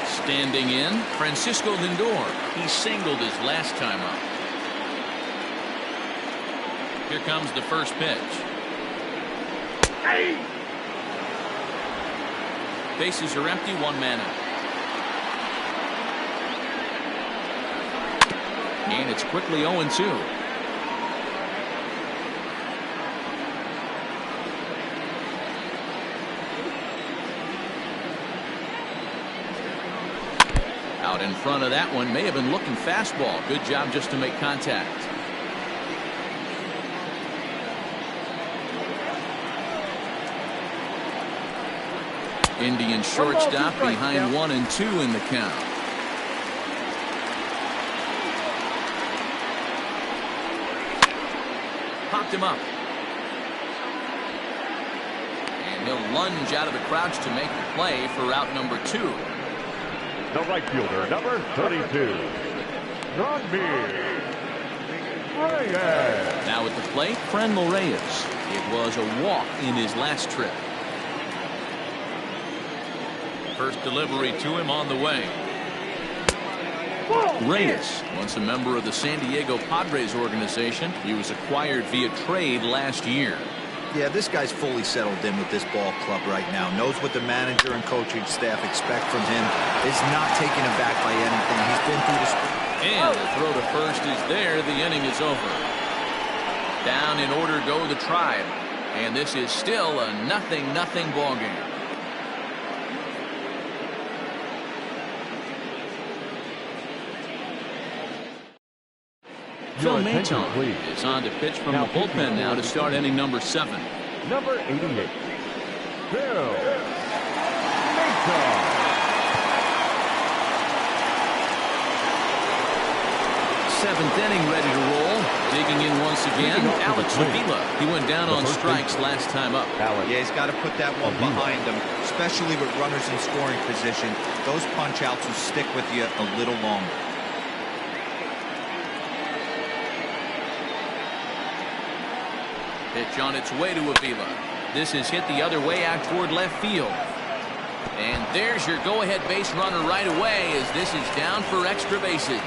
Standing in, Francisco Lindor. He singled his last time up. Here comes the first pitch. Hey! Bases are empty, one man out. And it's quickly 0-2. Out in front of that one, may have been looking fastball. Good job just to make contact. Indian shortstop behind 1-2 in the count. Popped him up. And he'll lunge out of the crouch to make the play for out number 2. The right fielder, number 32, Reyes. Now at the plate, Franmil Reyes. It was a walk in his last trip. First delivery to him on the way. Reyes, once a member of the San Diego Padres organization, he was acquired via trade last year. Yeah, this guy's fully settled in with this ball club right now. Knows what the manager and coaching staff expect from him. Is not taken aback by anything. He's been through this. And the throw to first is there. The inning is over. Down in order go the Tribe. And this is still a 0-0 ball game. Phil Maton is on to pitch from the bullpen now to start inning number 7. Number 88, Phil Maton. 7th inning ready to roll. Digging in once again, Alex Avila. He went down on strikes last time up. Yeah, he's got to put that one behind him, especially with runners in scoring position. Those punch outs will stick with you a little longer. Pitch on its way to Avila. This is hit the other way out toward left field. And there's your go-ahead base runner right away as this is down for extra bases.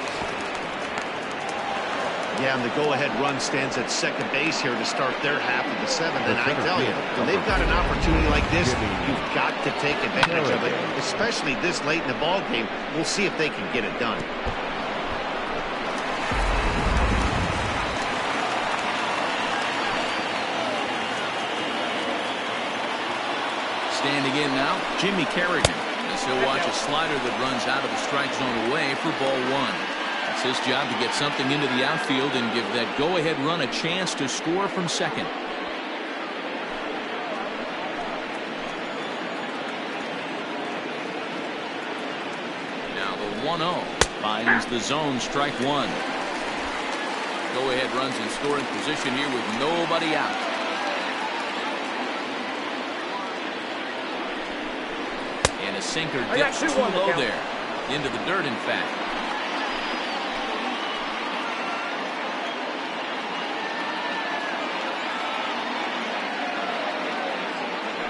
Yeah, and the go-ahead run stands at second base here to start their half of the 7th. And I tell you, when they've got an opportunity like this, you've got to take advantage of it, especially this late in the ball game. We'll see if they can get it done. Standing in now, Jimmy Kerrigan, as he'll watch a slider that runs out of the strike zone away for ball 1. It's his job to get something into the outfield and give that go-ahead run a chance to score from second. Now the 1-0 finds the zone, strike 1. Go-ahead runs in scoring position here with nobody out. And a sinker dips too low there. Into the dirt, in fact.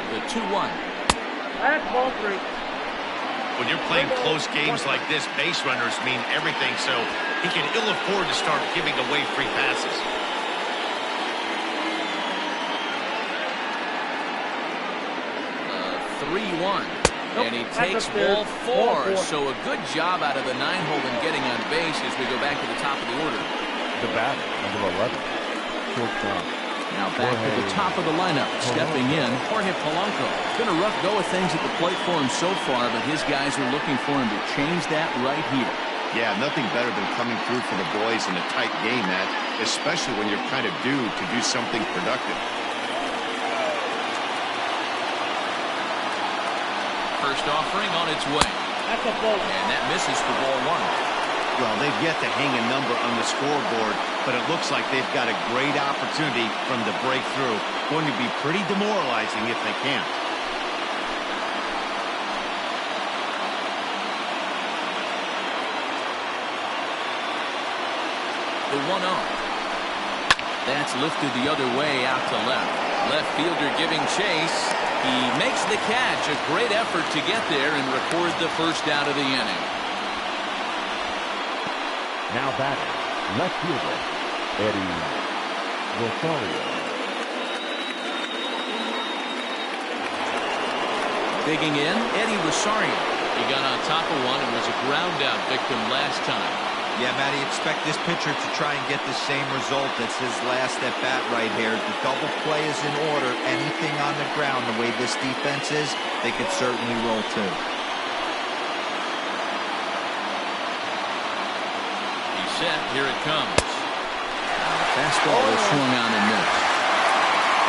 The 2-1. That's ball 3. When you're playing close games like this, base runners mean everything, so he can ill afford to start giving away free passes. 3-1. And he takes ball 4. So a good job out of the 9-hole in getting on base as we go back to the top of the order. The batter, number 11, shortstop. Now back to the top of the lineup. Stepping in, Jorge Polanco. It's been a rough go of things at the plate for him so far, but his guys are looking for him to change that right here. Yeah, nothing better than coming through for the boys in a tight game, Matt, especially when you're kind of due to do something productive. First offering on its way. That's a ball. And that misses for ball one. Well, they've yet to hang a number on the scoreboard, but it looks like they've got a great opportunity from the breakthrough. Going to be pretty demoralizing if they can't. The 1-0. That's lifted the other way out to left. Left fielder giving chase. He makes the catch. A great effort to get there and record the first out of the inning. Now batting, left fielder, Eddie Rosario. Digging in, Eddie Rosario. He got on top of one and was a ground out victim last time. Yeah, Matty, expect this pitcher to try and get the same result as his last at-bat right here. The double play is in order. Anything on the ground, the way this defense is, they could certainly roll too. He's set. Here it comes. Fastball is swung on and missed.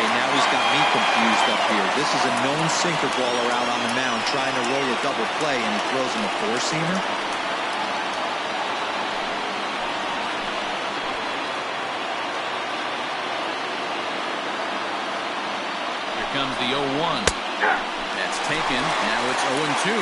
Hey, now he's got me confused up here. This is a known sinker baller out on the mound trying to roll a double play, and he throws him a four-seamer. Comes the 0-1. That's taken. Now it's 0-2.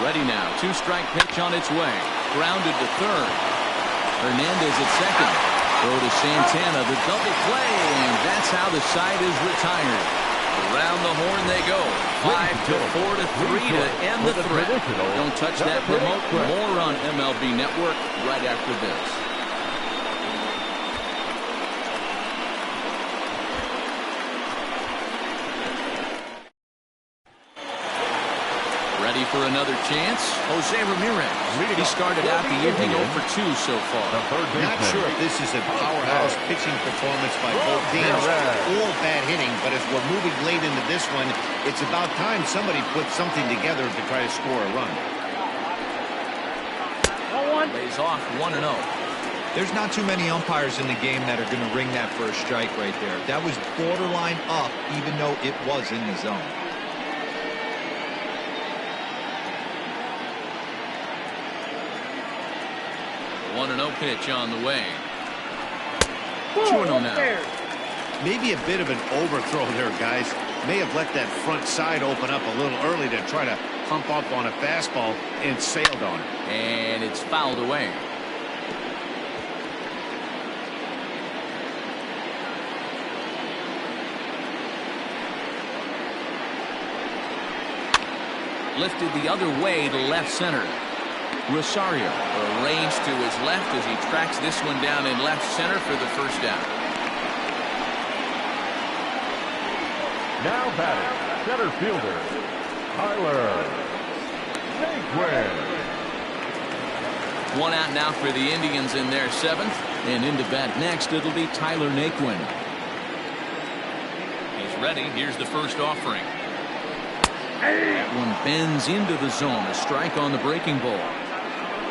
Ready now. Two-strike pitch on its way. Grounded to third. Hernandez at second. Throw to Santana. The double play. And that's how the side is retired. Around the horn they go. 5-4 to 3 to end the threat. Don't touch that remote. More on MLB Network right after this. Ready for another chance? Jose Ramirez. He started out the evening 0 for 2 so far. Not sure if this is a powerhouse pitching performance by both teams or bad hitting, but as we're moving late into this one, it's about time somebody puts something together to try to score a run. Lays off 1-0. There's not too many umpires in the game that are going to ring that first strike right there. That was borderline up, even though it was in the zone. 1-0 pitch on the way. 2-0 now. Maybe a bit of an overthrow there, guys. May have let that front side open up a little early to try to pump up on a fastball and sailed on it. And it's fouled away. Lifted the other way to left center. Rosario arranged to his left as he tracks this one down in left center for the first out. Now batting, center fielder, Tyler Naquin. One out now for the Indians in their seventh. And into bat next, it'll be Tyler Naquin. He's ready. Here's the first offering. That one bends into the zone. A strike on the breaking ball.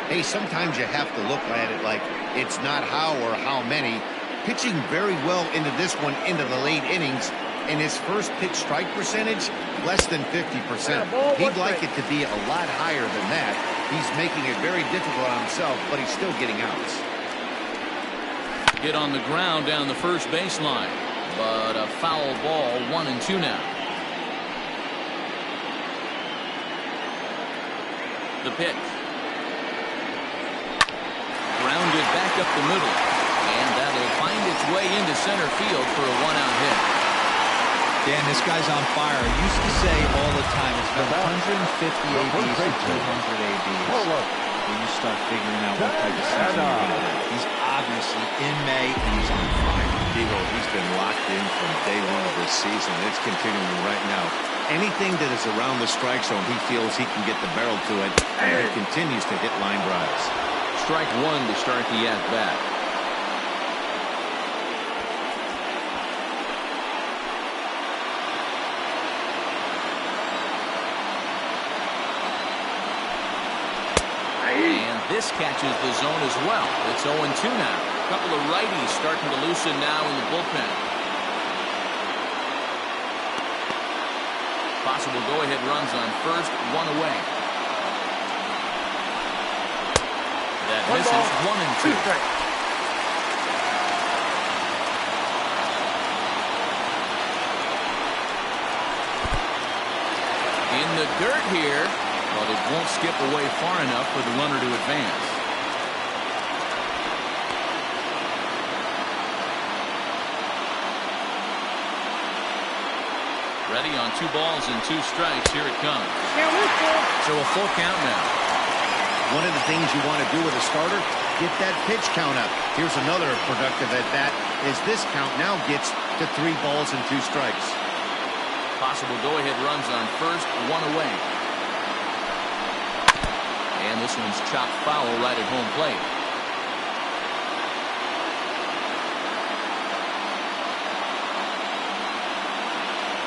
Hey, sometimes you have to look at it like it's not how or how many. Pitching very well into this one into the late innings, and his first pitch strike percentage less than 50%. He'd like it to be a lot higher than that. He's making it very difficult on himself, but he's still getting outs. Hit on the ground down the first baseline, but a foul ball. 1-2 now. The pitch. Grounded back up the middle, and that'll find its way into center field for a one-out hit. Dan, this guy's on fire. I used to say all the time, it's been 150 ABs to 200 ABs. When you start figuring out what type of season you're going to have. He's obviously in May, and he's on fire. Devo, he's been locked in from day one of this season. It's continuing right now. Anything that is around the strike zone, he feels he can get the barrel to it, and he continues to hit line drives. Strike one to start the at-bat. And this catches the zone as well. It's 0-2 now. A couple of righties starting to loosen now in the bullpen. Possible go-ahead runs on first, one away. That misses, 1-2. In the dirt here, but it won't skip away far enough for the runner to advance. Ready on 2 balls and 2 strikes. Here it comes. So a full count now. One of the things you want to do with a starter, get that pitch count up. Here's another productive at bat, is this count now gets to 3 balls and 2 strikes. Possible go-ahead runs on first, one away. And this one's chopped foul right at home plate.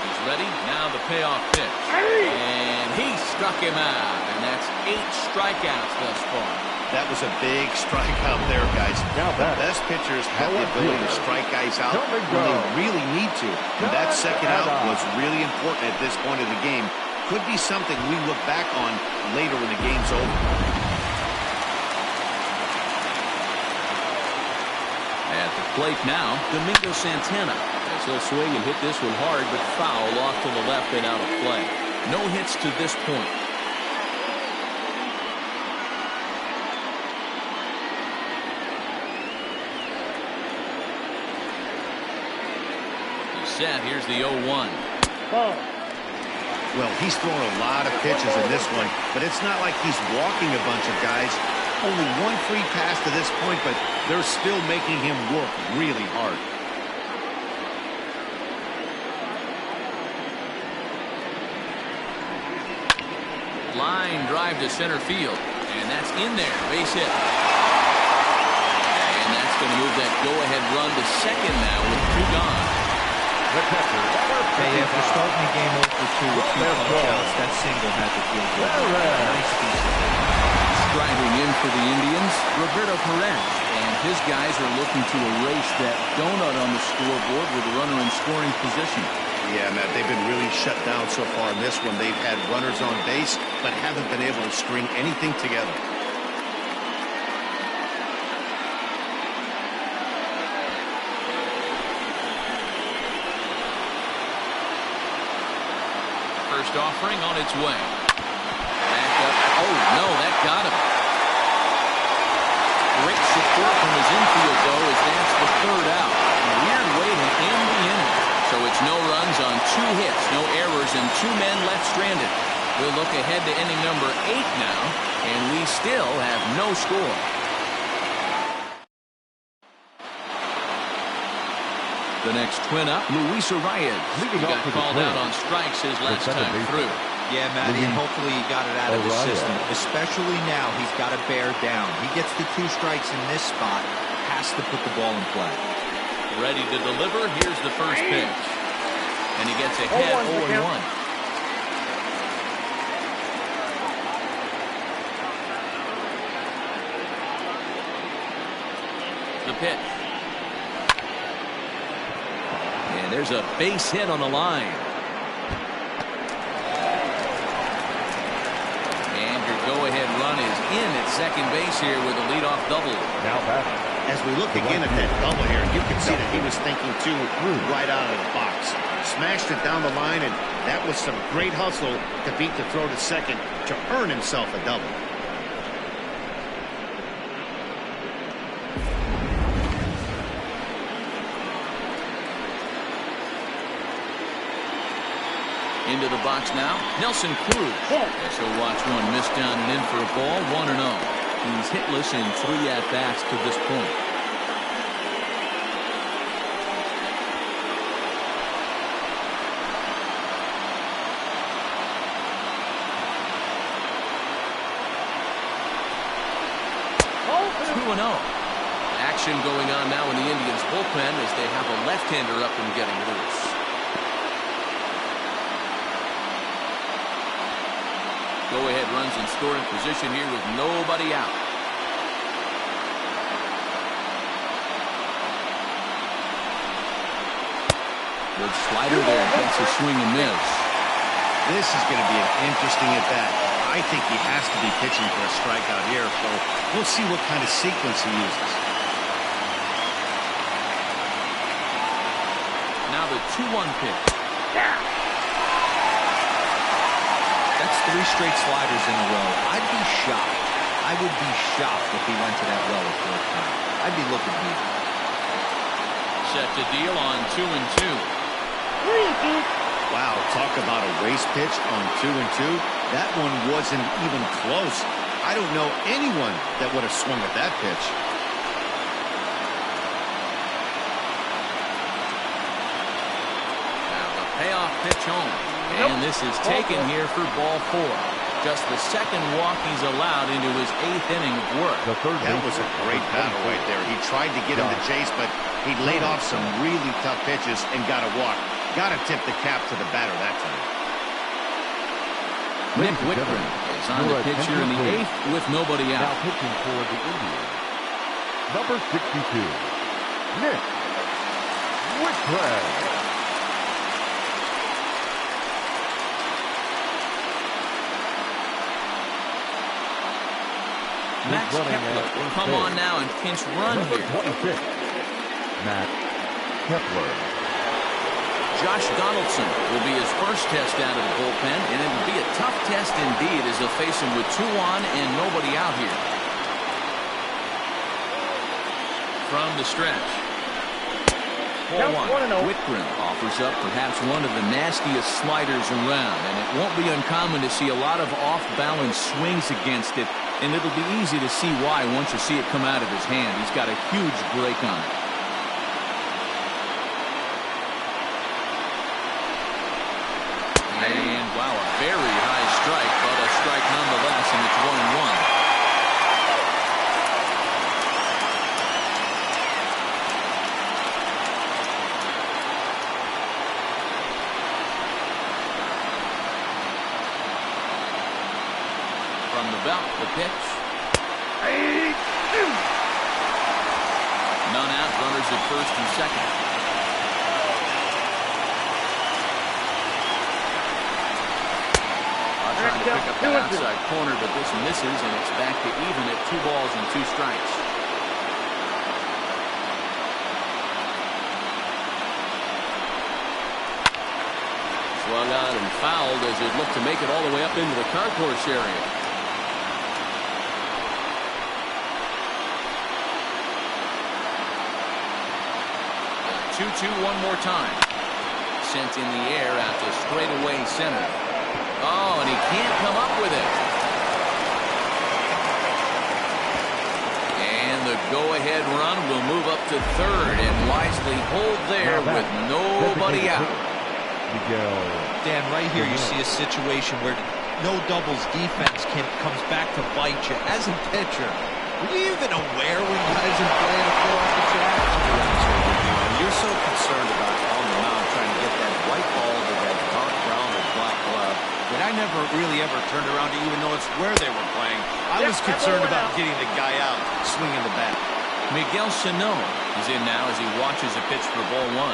He's ready. Now the payoff pitch. And he struck him out. And that's 8 strikeouts thus far. That was a big strikeout there, guys. Now the best pitchers have the ability to strike guys out when they really need to. And that second out was really important at this point of the game. Could be something we look back on later when the game's over. At the plate now, Domingo Santana. As he'll swing and hit this one hard, but foul off to the left and out of play. No hits to this point. Set. Here's the 0-1. Well, he's thrown a lot of pitches in this one, but it's not like he's walking a bunch of guys. Only 1 free pass to this point, but they're still making him work really hard. Line drive to center field, and that's in there. Base hit. And that's going to move that go-ahead run to second now with 2 gone. Hey, after starting the game 0-2 with 2 punch-outs, that single had to feel good. Nice piece of it. Striding in for the Indians, Roberto Perez. And his guys are looking to erase that donut on the scoreboard with a runner in scoring position. Yeah, Matt, they've been really shut down so far in this one. They've had runners on base, but haven't been able to string anything together. First offering on its way. Back up. Oh, no, that got him. Great support from his infield, though, as that's the 3rd out. Weird way to end the inning. So it's no runs on 2 hits, no errors, and 2 men left stranded. We'll look ahead to inning number 8 now, and we still have no score. The next twin up, Luis Arias. He got called out on strikes his last time through. Yeah, Matty, and hopefully he got it out of his system. Especially now, he's got to bear down. He gets the 2 strikes in this spot, has to put the ball in play. Ready to deliver. Here's the first pitch. And he gets ahead 0-1. The pitch. And there's a base hit on the line. And your go-ahead run is in at second base here with a leadoff double. Now batting. As we look again at that double here, you can see that he was thinking too right out of the box. Smashed it down the line, and that was some great hustle to beat the throw to second to earn himself a double. Into the box now, Nelson Cruz. As he'll watch one miss down and in for a ball, 1-0. He's hitless in 3 at-bats to this point. Action going on now in the Indians bullpen as they have a left-hander up and getting loose. Go-ahead runs in scoring position here with nobody out. Good slider there. Gets a swing and miss. This is going to be an interesting at bat. I think he has to be pitching for a strikeout here, so we'll see what kind of sequence he uses. Now the 2-1 pitch. That's 3 straight sliders in a row. I'd be shocked. I would be shocked if he went to that well a 4th time. I'd be looking deep. Set to deal on 2-2. Wow, talk about a waste pitch on 2-2. That one wasn't even close. I don't know anyone that would have swung at that pitch. Now the payoff pitch home. And this is taken here for ball 4. Just the 2nd walk he's allowed into his 8th inning of work. That was a great battle right there. He tried to get him to chase, but he laid off some really tough pitches and got a walk. Got to tip the cap to the batter that time. Nick Whitman is on the pitch here in the 8th with nobody Now out. pitching for the Indians, number 62, Nick Whitman. Max Kepler will come on now and pinch run Number here. 26, Matt Kepler. Josh Donaldson will be his first test out of the bullpen, and it will be a tough test indeed as he'll face him with 2 on and nobody out here. From the stretch. 4-1. Whitgren offers up perhaps one of the nastiest sliders around, and it won't be uncommon to see a lot of off-balance swings against it, and it'll be easy to see why once you see it come out of his hand. He's got a huge break on it. And wow, a very high strike, but a strike nonetheless, and it's 1-1. From the belt, the pitch. None out, runners at first and second. Trying to pick up that outside corner, but this misses, and it's back to even at 2 balls and 2 strikes. Swung on and fouled as it looked to make it all the way up into the concourse area. The 2-2 one more time. Sent in the air out to straightaway center. Oh, and he can't come up with it. And the go-ahead run will move up to 3rd and wisely hold there with nobody out. Dan, right here you see a situation where no doubles defense comes back to bite you. As a pitcher, were you even aware when guys are playing a throw off the track? You're so concerned about on the mound trying to get that white ball to that dark brown or black glove that I never really ever turned around to even notice where they were playing. I was concerned about getting the guy out, swinging the bat. Miguel Sano is in now as he watches a pitch for ball 1.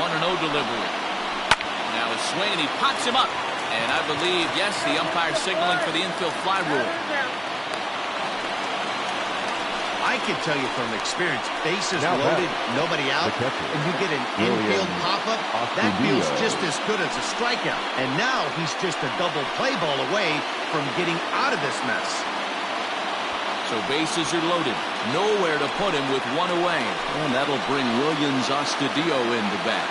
A 1-0 delivery. Now a swing, and he pops him up. And I believe, yes, the umpire signaling for the infield fly rule. I can tell you from experience, bases Now loaded, nobody out, and you get an infield pop-up, that feels just as good as a strikeout. And now he's just a double play ball away from getting out of this mess. So bases are loaded. Nowhere to put him with 1 away. And that'll bring Williams Astudillo into bat.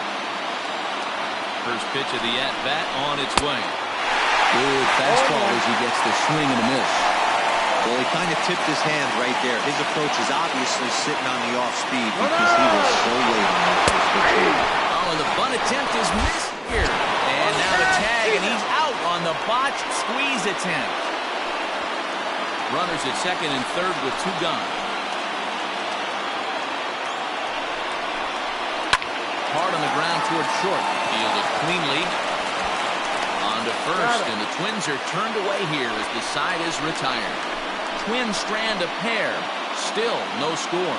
First pitch of the at-bat on its way. Good fastball as he gets the swing and a miss. Well, he kind of tipped his hand right there. His approach is obviously sitting on the off speed because he was so late on that first pitch. Oh, and the bunt attempt is missed here. And now the tag, and he's out on the botched squeeze attempt. Runners at 2nd and 3rd with 2 gone. Hard on the ground towards short. Fielded cleanly. On to first, and the Twins are turned away here as the side is retired. Twins strand a pair. Still no score.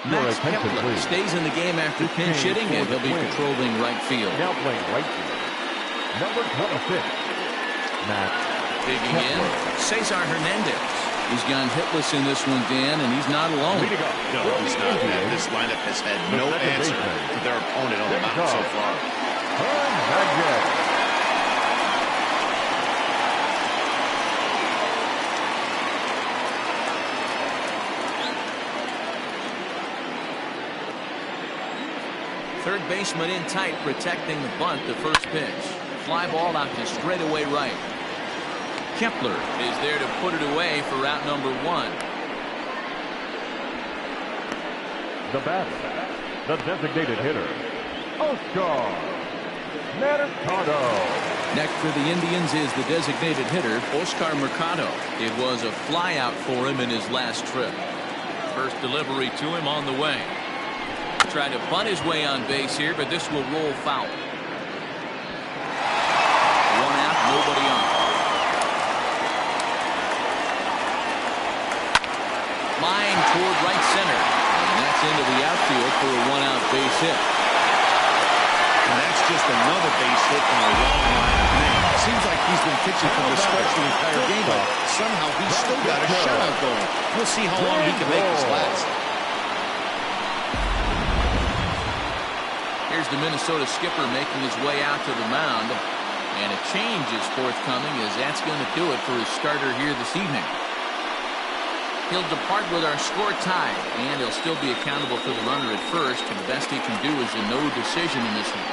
Max Kepler stays in the game after pinch hitting, and he'll be patrolling right field. Now playing right field, number 26, Max Digging in, Cesar Hernandez. He's gone hitless in this one, Dan, and he's not alone. No, he's not, man. This lineup has had no answer to their opponent on the mound so far. Third baseman in tight, protecting the bunt, the first pitch. Fly ball out to straightaway right. Kepler is there to put it away for route number 1. The batter, the designated hitter, Oscar Mercado. Next for the Indians is the designated hitter, Oscar Mercado. It was a flyout for him in his last trip. First delivery to him on the way. Tried to bunt his way on base here, but this will roll foul. 1 out, nobody on. Line toward right center, and that's into the outfield for a 1-out base hit. And that's just another base hit from a long line of men. Seems like he's been pitching from the stretch the entire game, but somehow he's still got a shutout going. We'll see how long he can make this last. Here's the Minnesota skipper making his way out to the mound, and a change is forthcoming, as that's going to do it for his starter here this evening. He'll depart with our score tied, and he'll still be accountable for the runner at first, and the best he can do is a no decision in this one.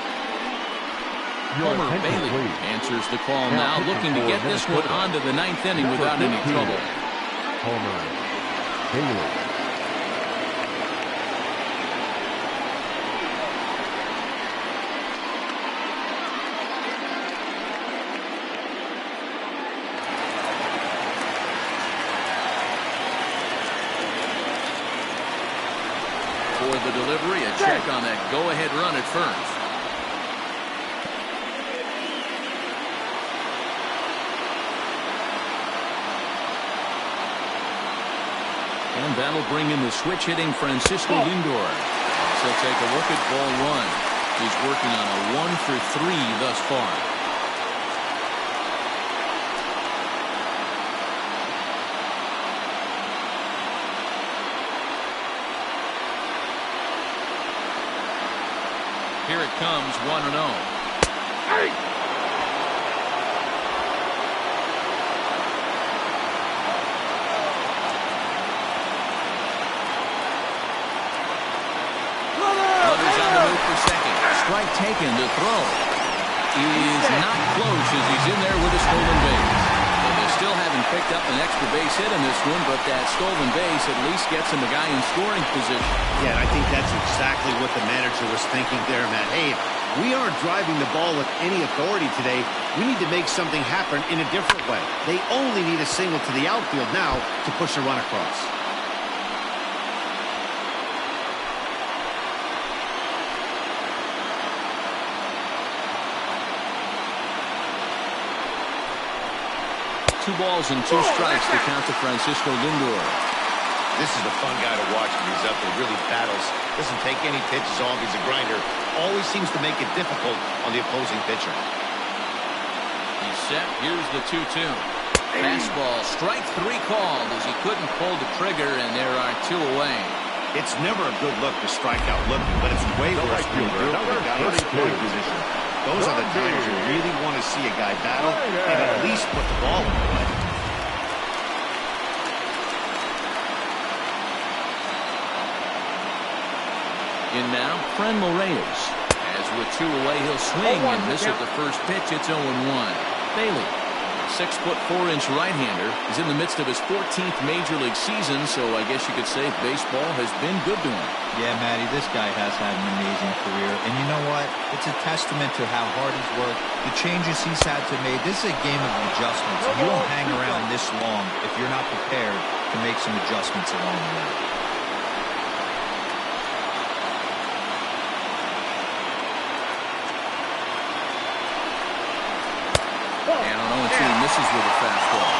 Homer Bailey answers the call now, looking to get this one onto the 9th inning without any trouble. Homer Bailey. For the delivery, a check on that go-ahead run at first. And that'll bring in the switch-hitting Francisco Lindor. So take a look at ball 1. He's working on a 1-for-3 thus far. Here it comes, 1-0. Hey! Runners on the move for second. Strike taken to throw. He is not close as he's in there with a stolen base. And they still haven't picked up an extra base hit in this one, but that stolen base at least gets him a guy in scoring position. Yeah, and I think that's exactly what the manager was thinking there, Matt. Hey, if we aren't driving the ball with any authority today, we need to make something happen in a different way. They only need a single to the outfield now to push a run across. Two balls and 2 strikes to count to Francisco Lindor. This is a fun guy to watch when he's up there. Really battles. Doesn't take any pitches off. He's a grinder. Always seems to make it difficult on the opposing pitcher. He's set. Here's the 2-2. Fastball, strike 3 called as he couldn't pull the trigger, and there are 2 away. It's never a good look to strike out looking, but it's way worse when you do it with a guy in scoring position. Those are the times you really want to see a guy battle and at least put the ball in play. In now, Frenmel Reyes. As with 2 away, he'll swing and miss at the first pitch. It's 0-1. Bailey, 6'4" right-hander, is in the midst of his 14th Major League season, so I guess you could say baseball has been good to him. Yeah, Matty, this guy has had an amazing career. And you know what? It's a testament to how hard he's worked, the changes he's had to make. This is a game of adjustments. You don't hang around this long if you're not prepared can make some adjustments along the way. And on 0-2, he misses with a fastball.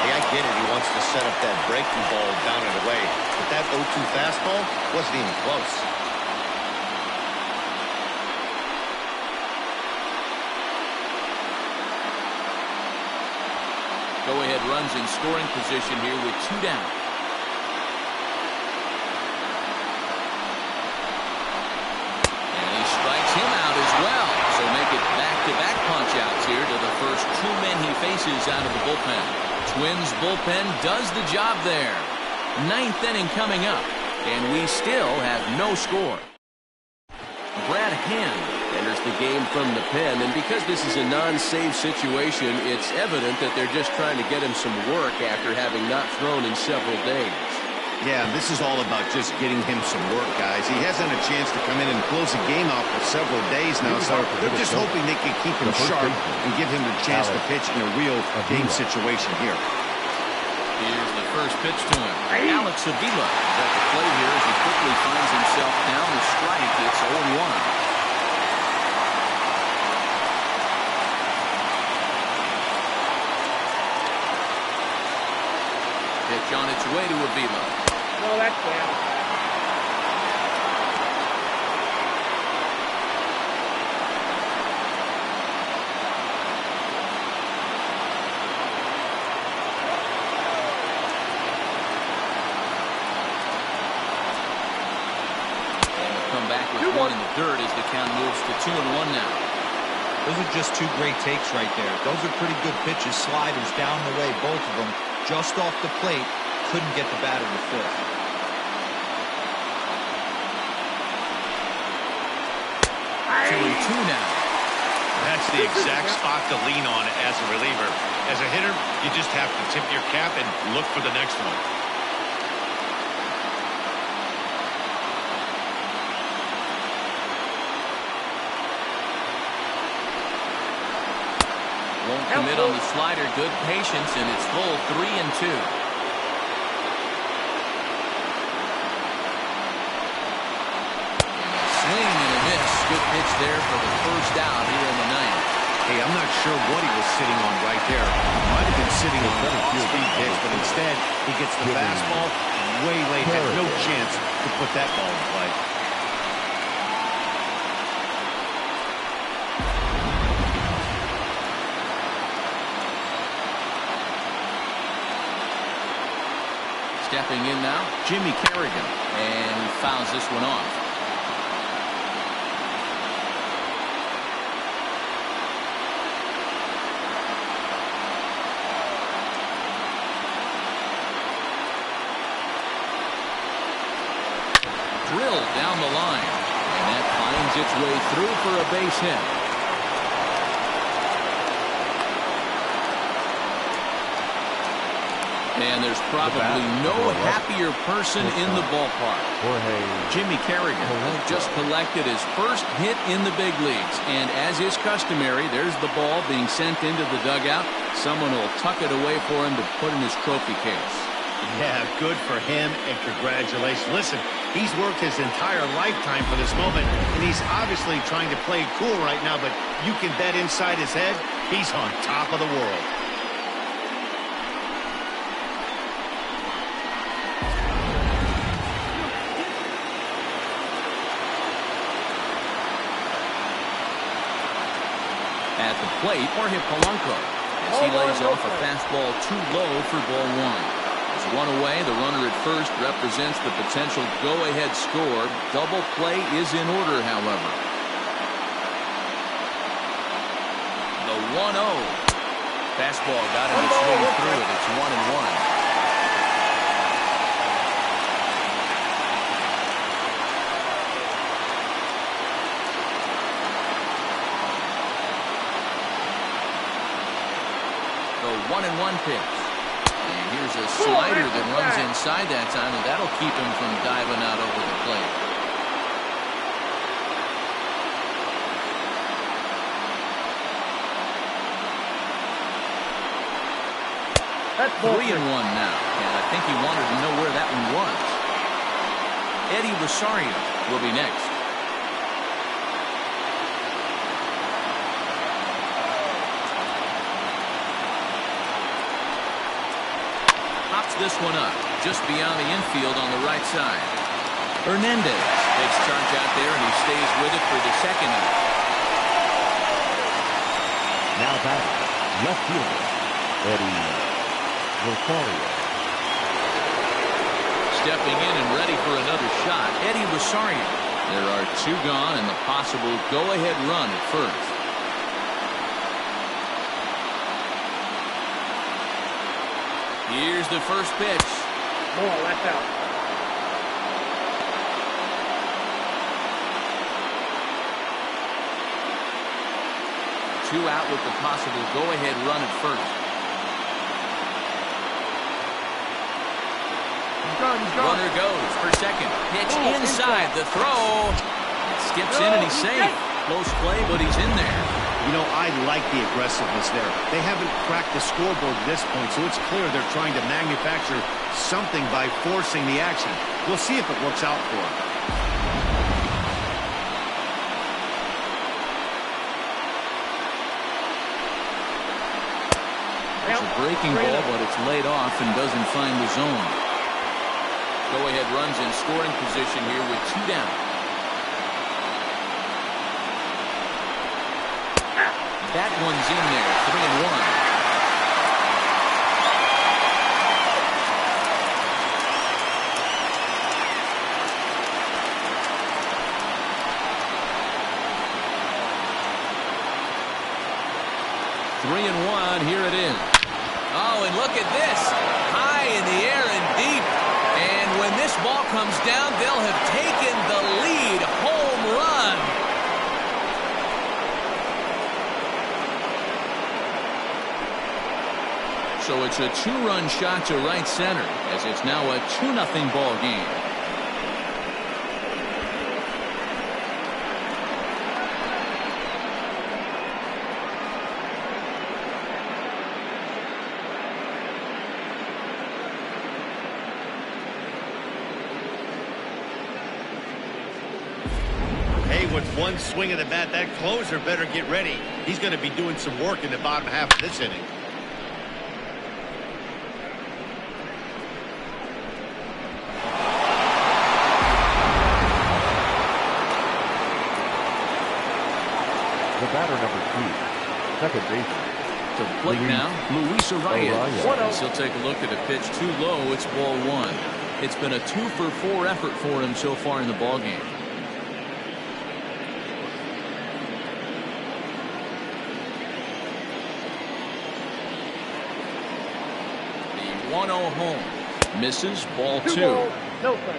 Hey, I get it. He wants to set up that breaking ball down and away. But that 0-2 fastball wasn't even close. Go-ahead runs in scoring position here with 2 down. And he strikes him out as well. So make it back-to-back punch-outs here to the first 2 men he faces out of the bullpen. Twins bullpen does the job there. 9th inning coming up, and we still have no score. Brad Hand enters the game from the pen, and because this is a non-save situation, it's evident that they're just trying to get him some work after having not thrown in several days. Yeah, this is all about just getting him some work, guys. He hasn't a chance to come in and close the game out for several days now, so they're just hoping they can keep him sharp and give him the chance to pitch in a real game situation here. Here's the first pitch to him. Alex Avila is at the plate here as he quickly finds himself down the strike. It's 0-1. Pitch on its way to Avila. No, that's down. Come back with 1 in the dirt as the count moves to 2-1 now. Those are just 2 great takes right there. Those are pretty good pitches, sliders down the way, both of them. Just off the plate, couldn't get the batter to fifth. 2-2 now. That's the exact spot to lean on as a reliever. As a hitter, you just have to tip your cap and look for the next one. Won't commit on the slider. Good patience, and it's full 3-2. Swing and a miss. Good pitch there for the first out here in the 9th. Hey, I'm not sure what he was sitting on right there. Might have been sitting on an off-speed pitch, but instead he gets the fastball way late. Had no chance to put that ball in play. Stepping in now, Jimmy Kerrigan, and he fouls this one off. Drilled down the line, and that finds its way through for a base hit. And there's probably no happier person in the ballpark. Jimmy Kerrigan just collected his first hit in the big leagues. And as is customary, there's the ball being sent into the dugout. Someone will tuck it away for him to put in his trophy case. Yeah, good for him, and congratulations. Listen, he's worked his entire lifetime for this moment, and he's obviously trying to play cool right now, but you can bet inside his head, he's on top of the world. At the plate, Jorge Polanco, as he lays off a fastball too low for ball 1. As one away, the runner at first represents the potential go-ahead score. Double play is in order, however. The 1-0. Fastball got him to swing through it. It's 1-1. The 1-1 pitch. And here's a slider that runs inside that time, and that'll keep him from diving out over the plate. 3-1 now. And I think he wanted to know where that one was. Eddie Rosario will be next. Pops this one up just beyond the infield on the right side. Hernandez takes charge out there, and he stays with it for the second inning. Now back, left fielder, Eddie Rosario. Stepping in and ready for another shot, Eddie Rosario. There are two gone and the possible go-ahead run at first. Here's the first pitch. Ball, that's out. Two out with the possible go-ahead run at first. Runner goes for second. Pitch inside. The throw. Skips in and he's safe. Close play, but he's in there. You know, I like the aggressiveness there. They haven't cracked the scoreboard at this point, so it's clear they're trying to manufacture something by forcing the action. We'll see if it works out for them. It's a breaking ball, but it's laid off and doesn't find the zone. Go-ahead runs in scoring position here with two down. That one's in there, 3-1. Here it is. Oh, and look at this. High in the air and deep. And when this ball comes down, they'll have taken the lead. Home run. So it's a two-run shot to right center, as it's now a 2-0 ball game. With one swing of the bat, that closer better get ready. He's going to be doing some work in the bottom half of this inning. The batter, number 2, second baseman. To the plate now, Luis Arias. He'll take a look at a pitch too low. It's ball one. It's been a 2-for-4 effort for him so far in the ball game. The 1-0 home. Misses, ball two.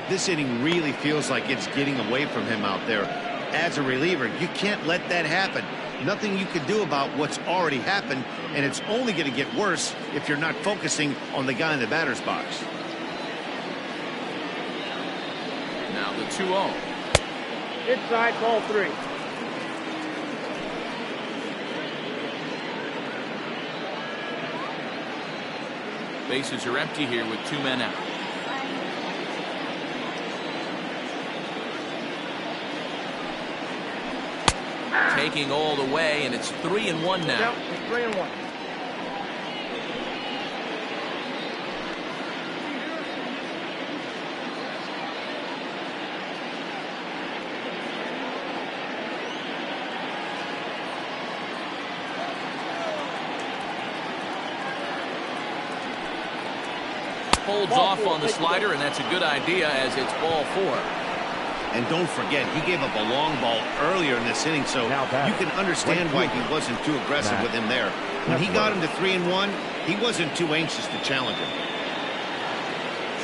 This inning really feels like it's getting away from him out there. As a reliever, you can't let that happen. Nothing you can do about what's already happened, and it's only going to get worse if you're not focusing on the guy in the batter's box. Now the 2-0. Inside, ball 3. Bases are empty here with 2 men out. Taking all the way, and it's 3-1 now. Yep, it's 3-1. Holds off on the slider, and that's a good idea as it's ball 4. And don't forget, he gave up a long ball earlier in this inning, so you can understand why he wasn't too aggressive with him there. When he got him to 3-1, he wasn't too anxious to challenge him.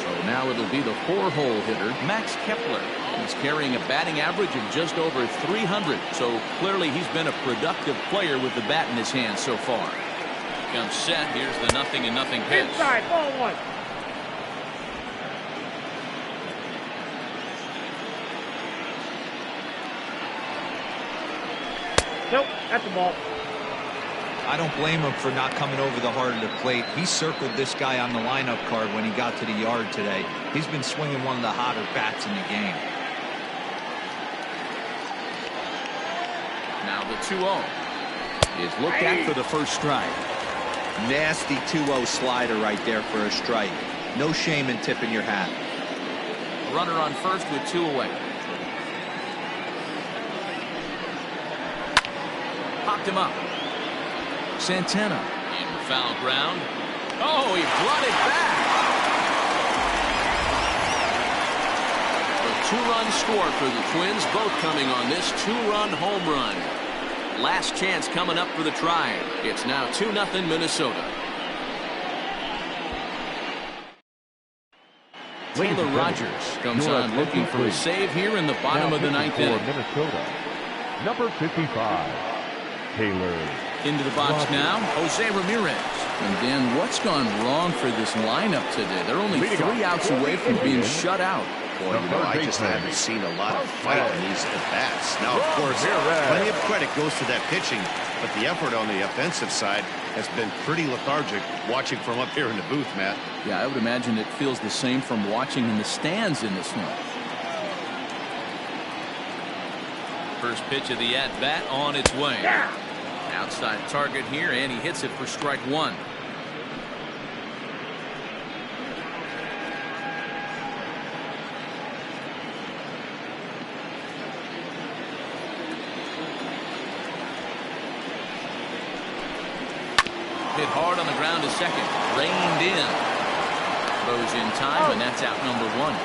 So now it'll be the 4-hole hitter, Max Kepler. He's carrying a batting average of just over 300, so clearly he's been a productive player with the bat in his hand so far. Comes set. Here's the 0-0 pitch. Inside, ball 1. Nope, that's a ball. I don't blame him for not coming over the heart of the plate. He circled this guy on the lineup card when he got to the yard today. He's been swinging one of the hotter bats in the game. Now the 2-0 is looked at for the first strike. Nasty 2-0 slider right there for a strike. No shame in tipping your hat. Runner on first with 2 away. Popped him up. Santana in foul ground. Oh, he brought it back. A 2-run score for the Twins, both coming on this 2-run home run. Last chance coming up for the Tribe. It's now 2-0 Minnesota. Taylor Rogers comes on looking for a save here in the bottom of the ninth inning. Minnesota, number 55, Taylor. Into the box now, Jose Ramirez. And Dan, what's gone wrong for this lineup today? They're only 3 outs away from being shut out. Boy, you know, I just haven't seen a lot of fight in these at-bats. Now, of course, plenty of credit goes to that pitching, but the effort on the offensive side has been pretty lethargic watching from up here in the booth, Matt. Yeah, I would imagine it feels the same from watching in the stands in this one. First pitch of the at-bat on its way. Outside target here, and he hits it for strike 1. Hit hard on the ground to second. Reined in. Throws in time, and that's out number 1.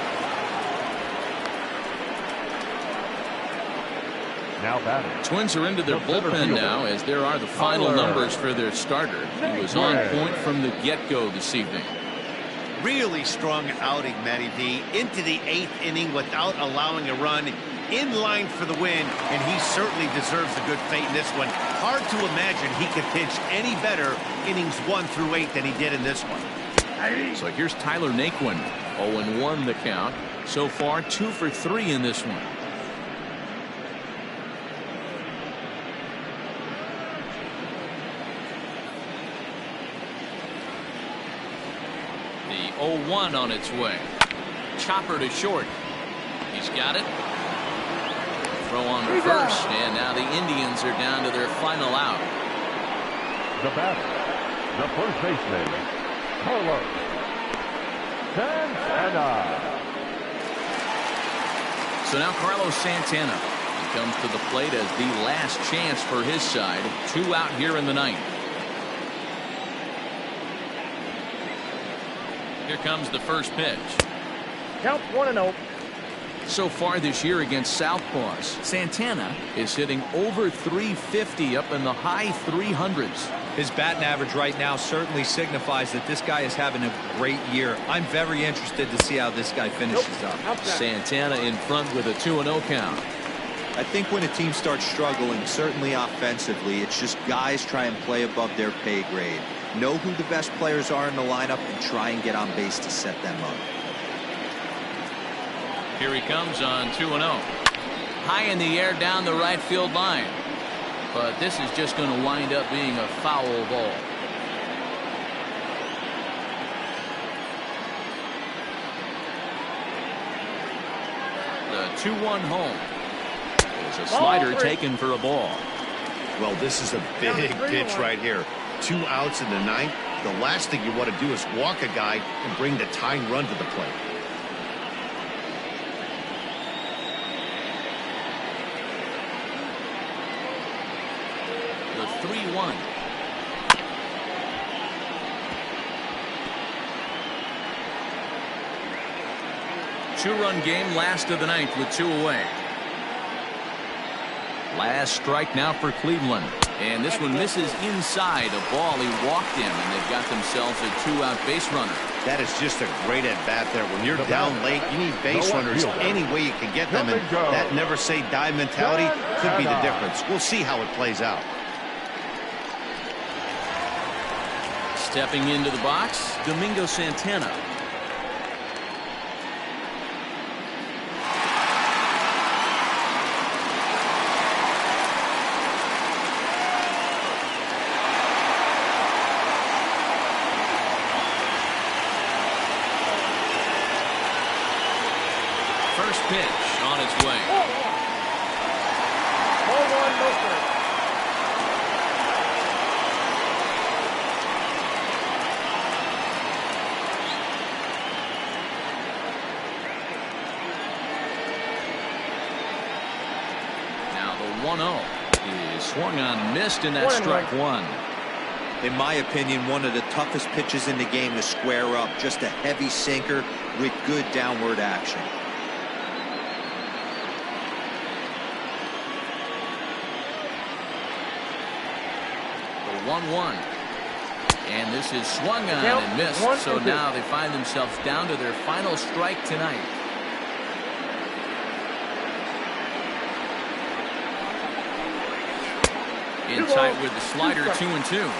Now batting. Twins are into their bullpen now, as there are the final numbers for their starter. He was on point from the get-go this evening. Really strong outing, Matty V. Into the 8th inning without allowing a run. In line for the win, and he certainly deserves a good fate in this one. Hard to imagine he could pitch any better innings 1 through 8 than he did in this one. So here's Tyler Naquin. 0-1 the count. So far, 2 for 3 in this one. The 0-1 on its way. Chopper to short. He's got it. Throw on to first, and now the Indians are down to their final out. The batter, the first baseman, Carlos Santana. So now Carlos Santana. He comes to the plate as the last chance for his side. 2 out here in the ninth. Here comes the first pitch. Count 1-0. So far this year against Southpaws, Santana is hitting over 350 up in the high 300s. His batting average right now certainly signifies that this guy is having a great year. I'm very interested to see how this guy finishes up. Santana in front with a 2-0 count. I think when a team starts struggling, certainly offensively, it's just guys try and play above their pay grade. Know who the best players are in the lineup and try and get on base to set them up. Here he comes on 2-0. High in the air down the right field line. But this is just going to wind up being a foul ball. The 2-1 home. There's a slider taken for a ball. Well, this is a big pitch right here. 2 outs in the 9th. The last thing you want to do is walk a guy and bring the tying run to the plate. The 3-1. Two-run game, last of the ninth with 2 away. Last strike now for Cleveland. And this one misses inside a ball. He walked him, and they've got themselves a 2-out base runner. That is just a great at-bat there. When you're down late, you need base runners any way you can get them. And that never-say-die mentality could be the difference. We'll see how it plays out. Stepping into the box, Domingo Santana. first pitch on its way. Ball one, no strike. Now the 1-0 is swung on and missed, and that's strike one. In my opinion, one of the toughest pitches in the game to square up. Just a heavy sinker with good downward action. The 1-1. And this is swung on and missed, so now they find themselves down to their final strike tonight. In tight with the slider, 2-2.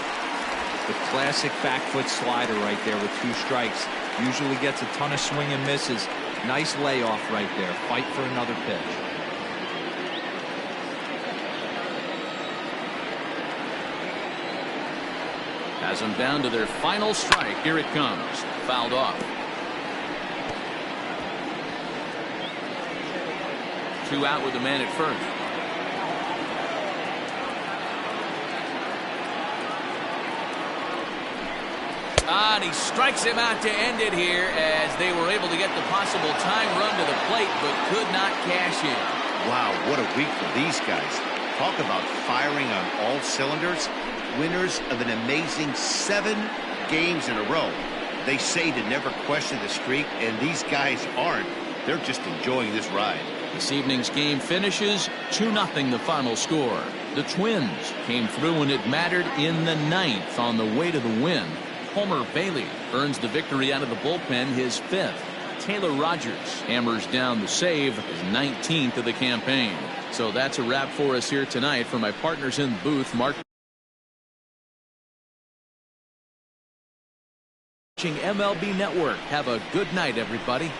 The classic back foot slider right there with 2 strikes. Usually gets a ton of swing and misses. Nice layoff right there. Fight for another pitch. Has them down to their final strike. Here it comes. Fouled off. 2 out with the man at first. And he strikes him out to end it here as they were able to get the possible tying run to the plate but could not cash in. Wow, what a week for these guys. Talk about firing on all cylinders. Winners of an amazing 7 games in a row. They say to never question the streak, and these guys aren't. They're just enjoying this ride. This evening's game finishes 2-0 the final score. The Twins came through and it mattered in the 9th on the way to the win. Homer Bailey earns the victory out of the bullpen, his 5th. Taylor Rogers hammers down the save, his 19th of the campaign. So that's a wrap for us here tonight. For my partners in the booth, Mark. Watching MLB Network. Have a good night, everybody.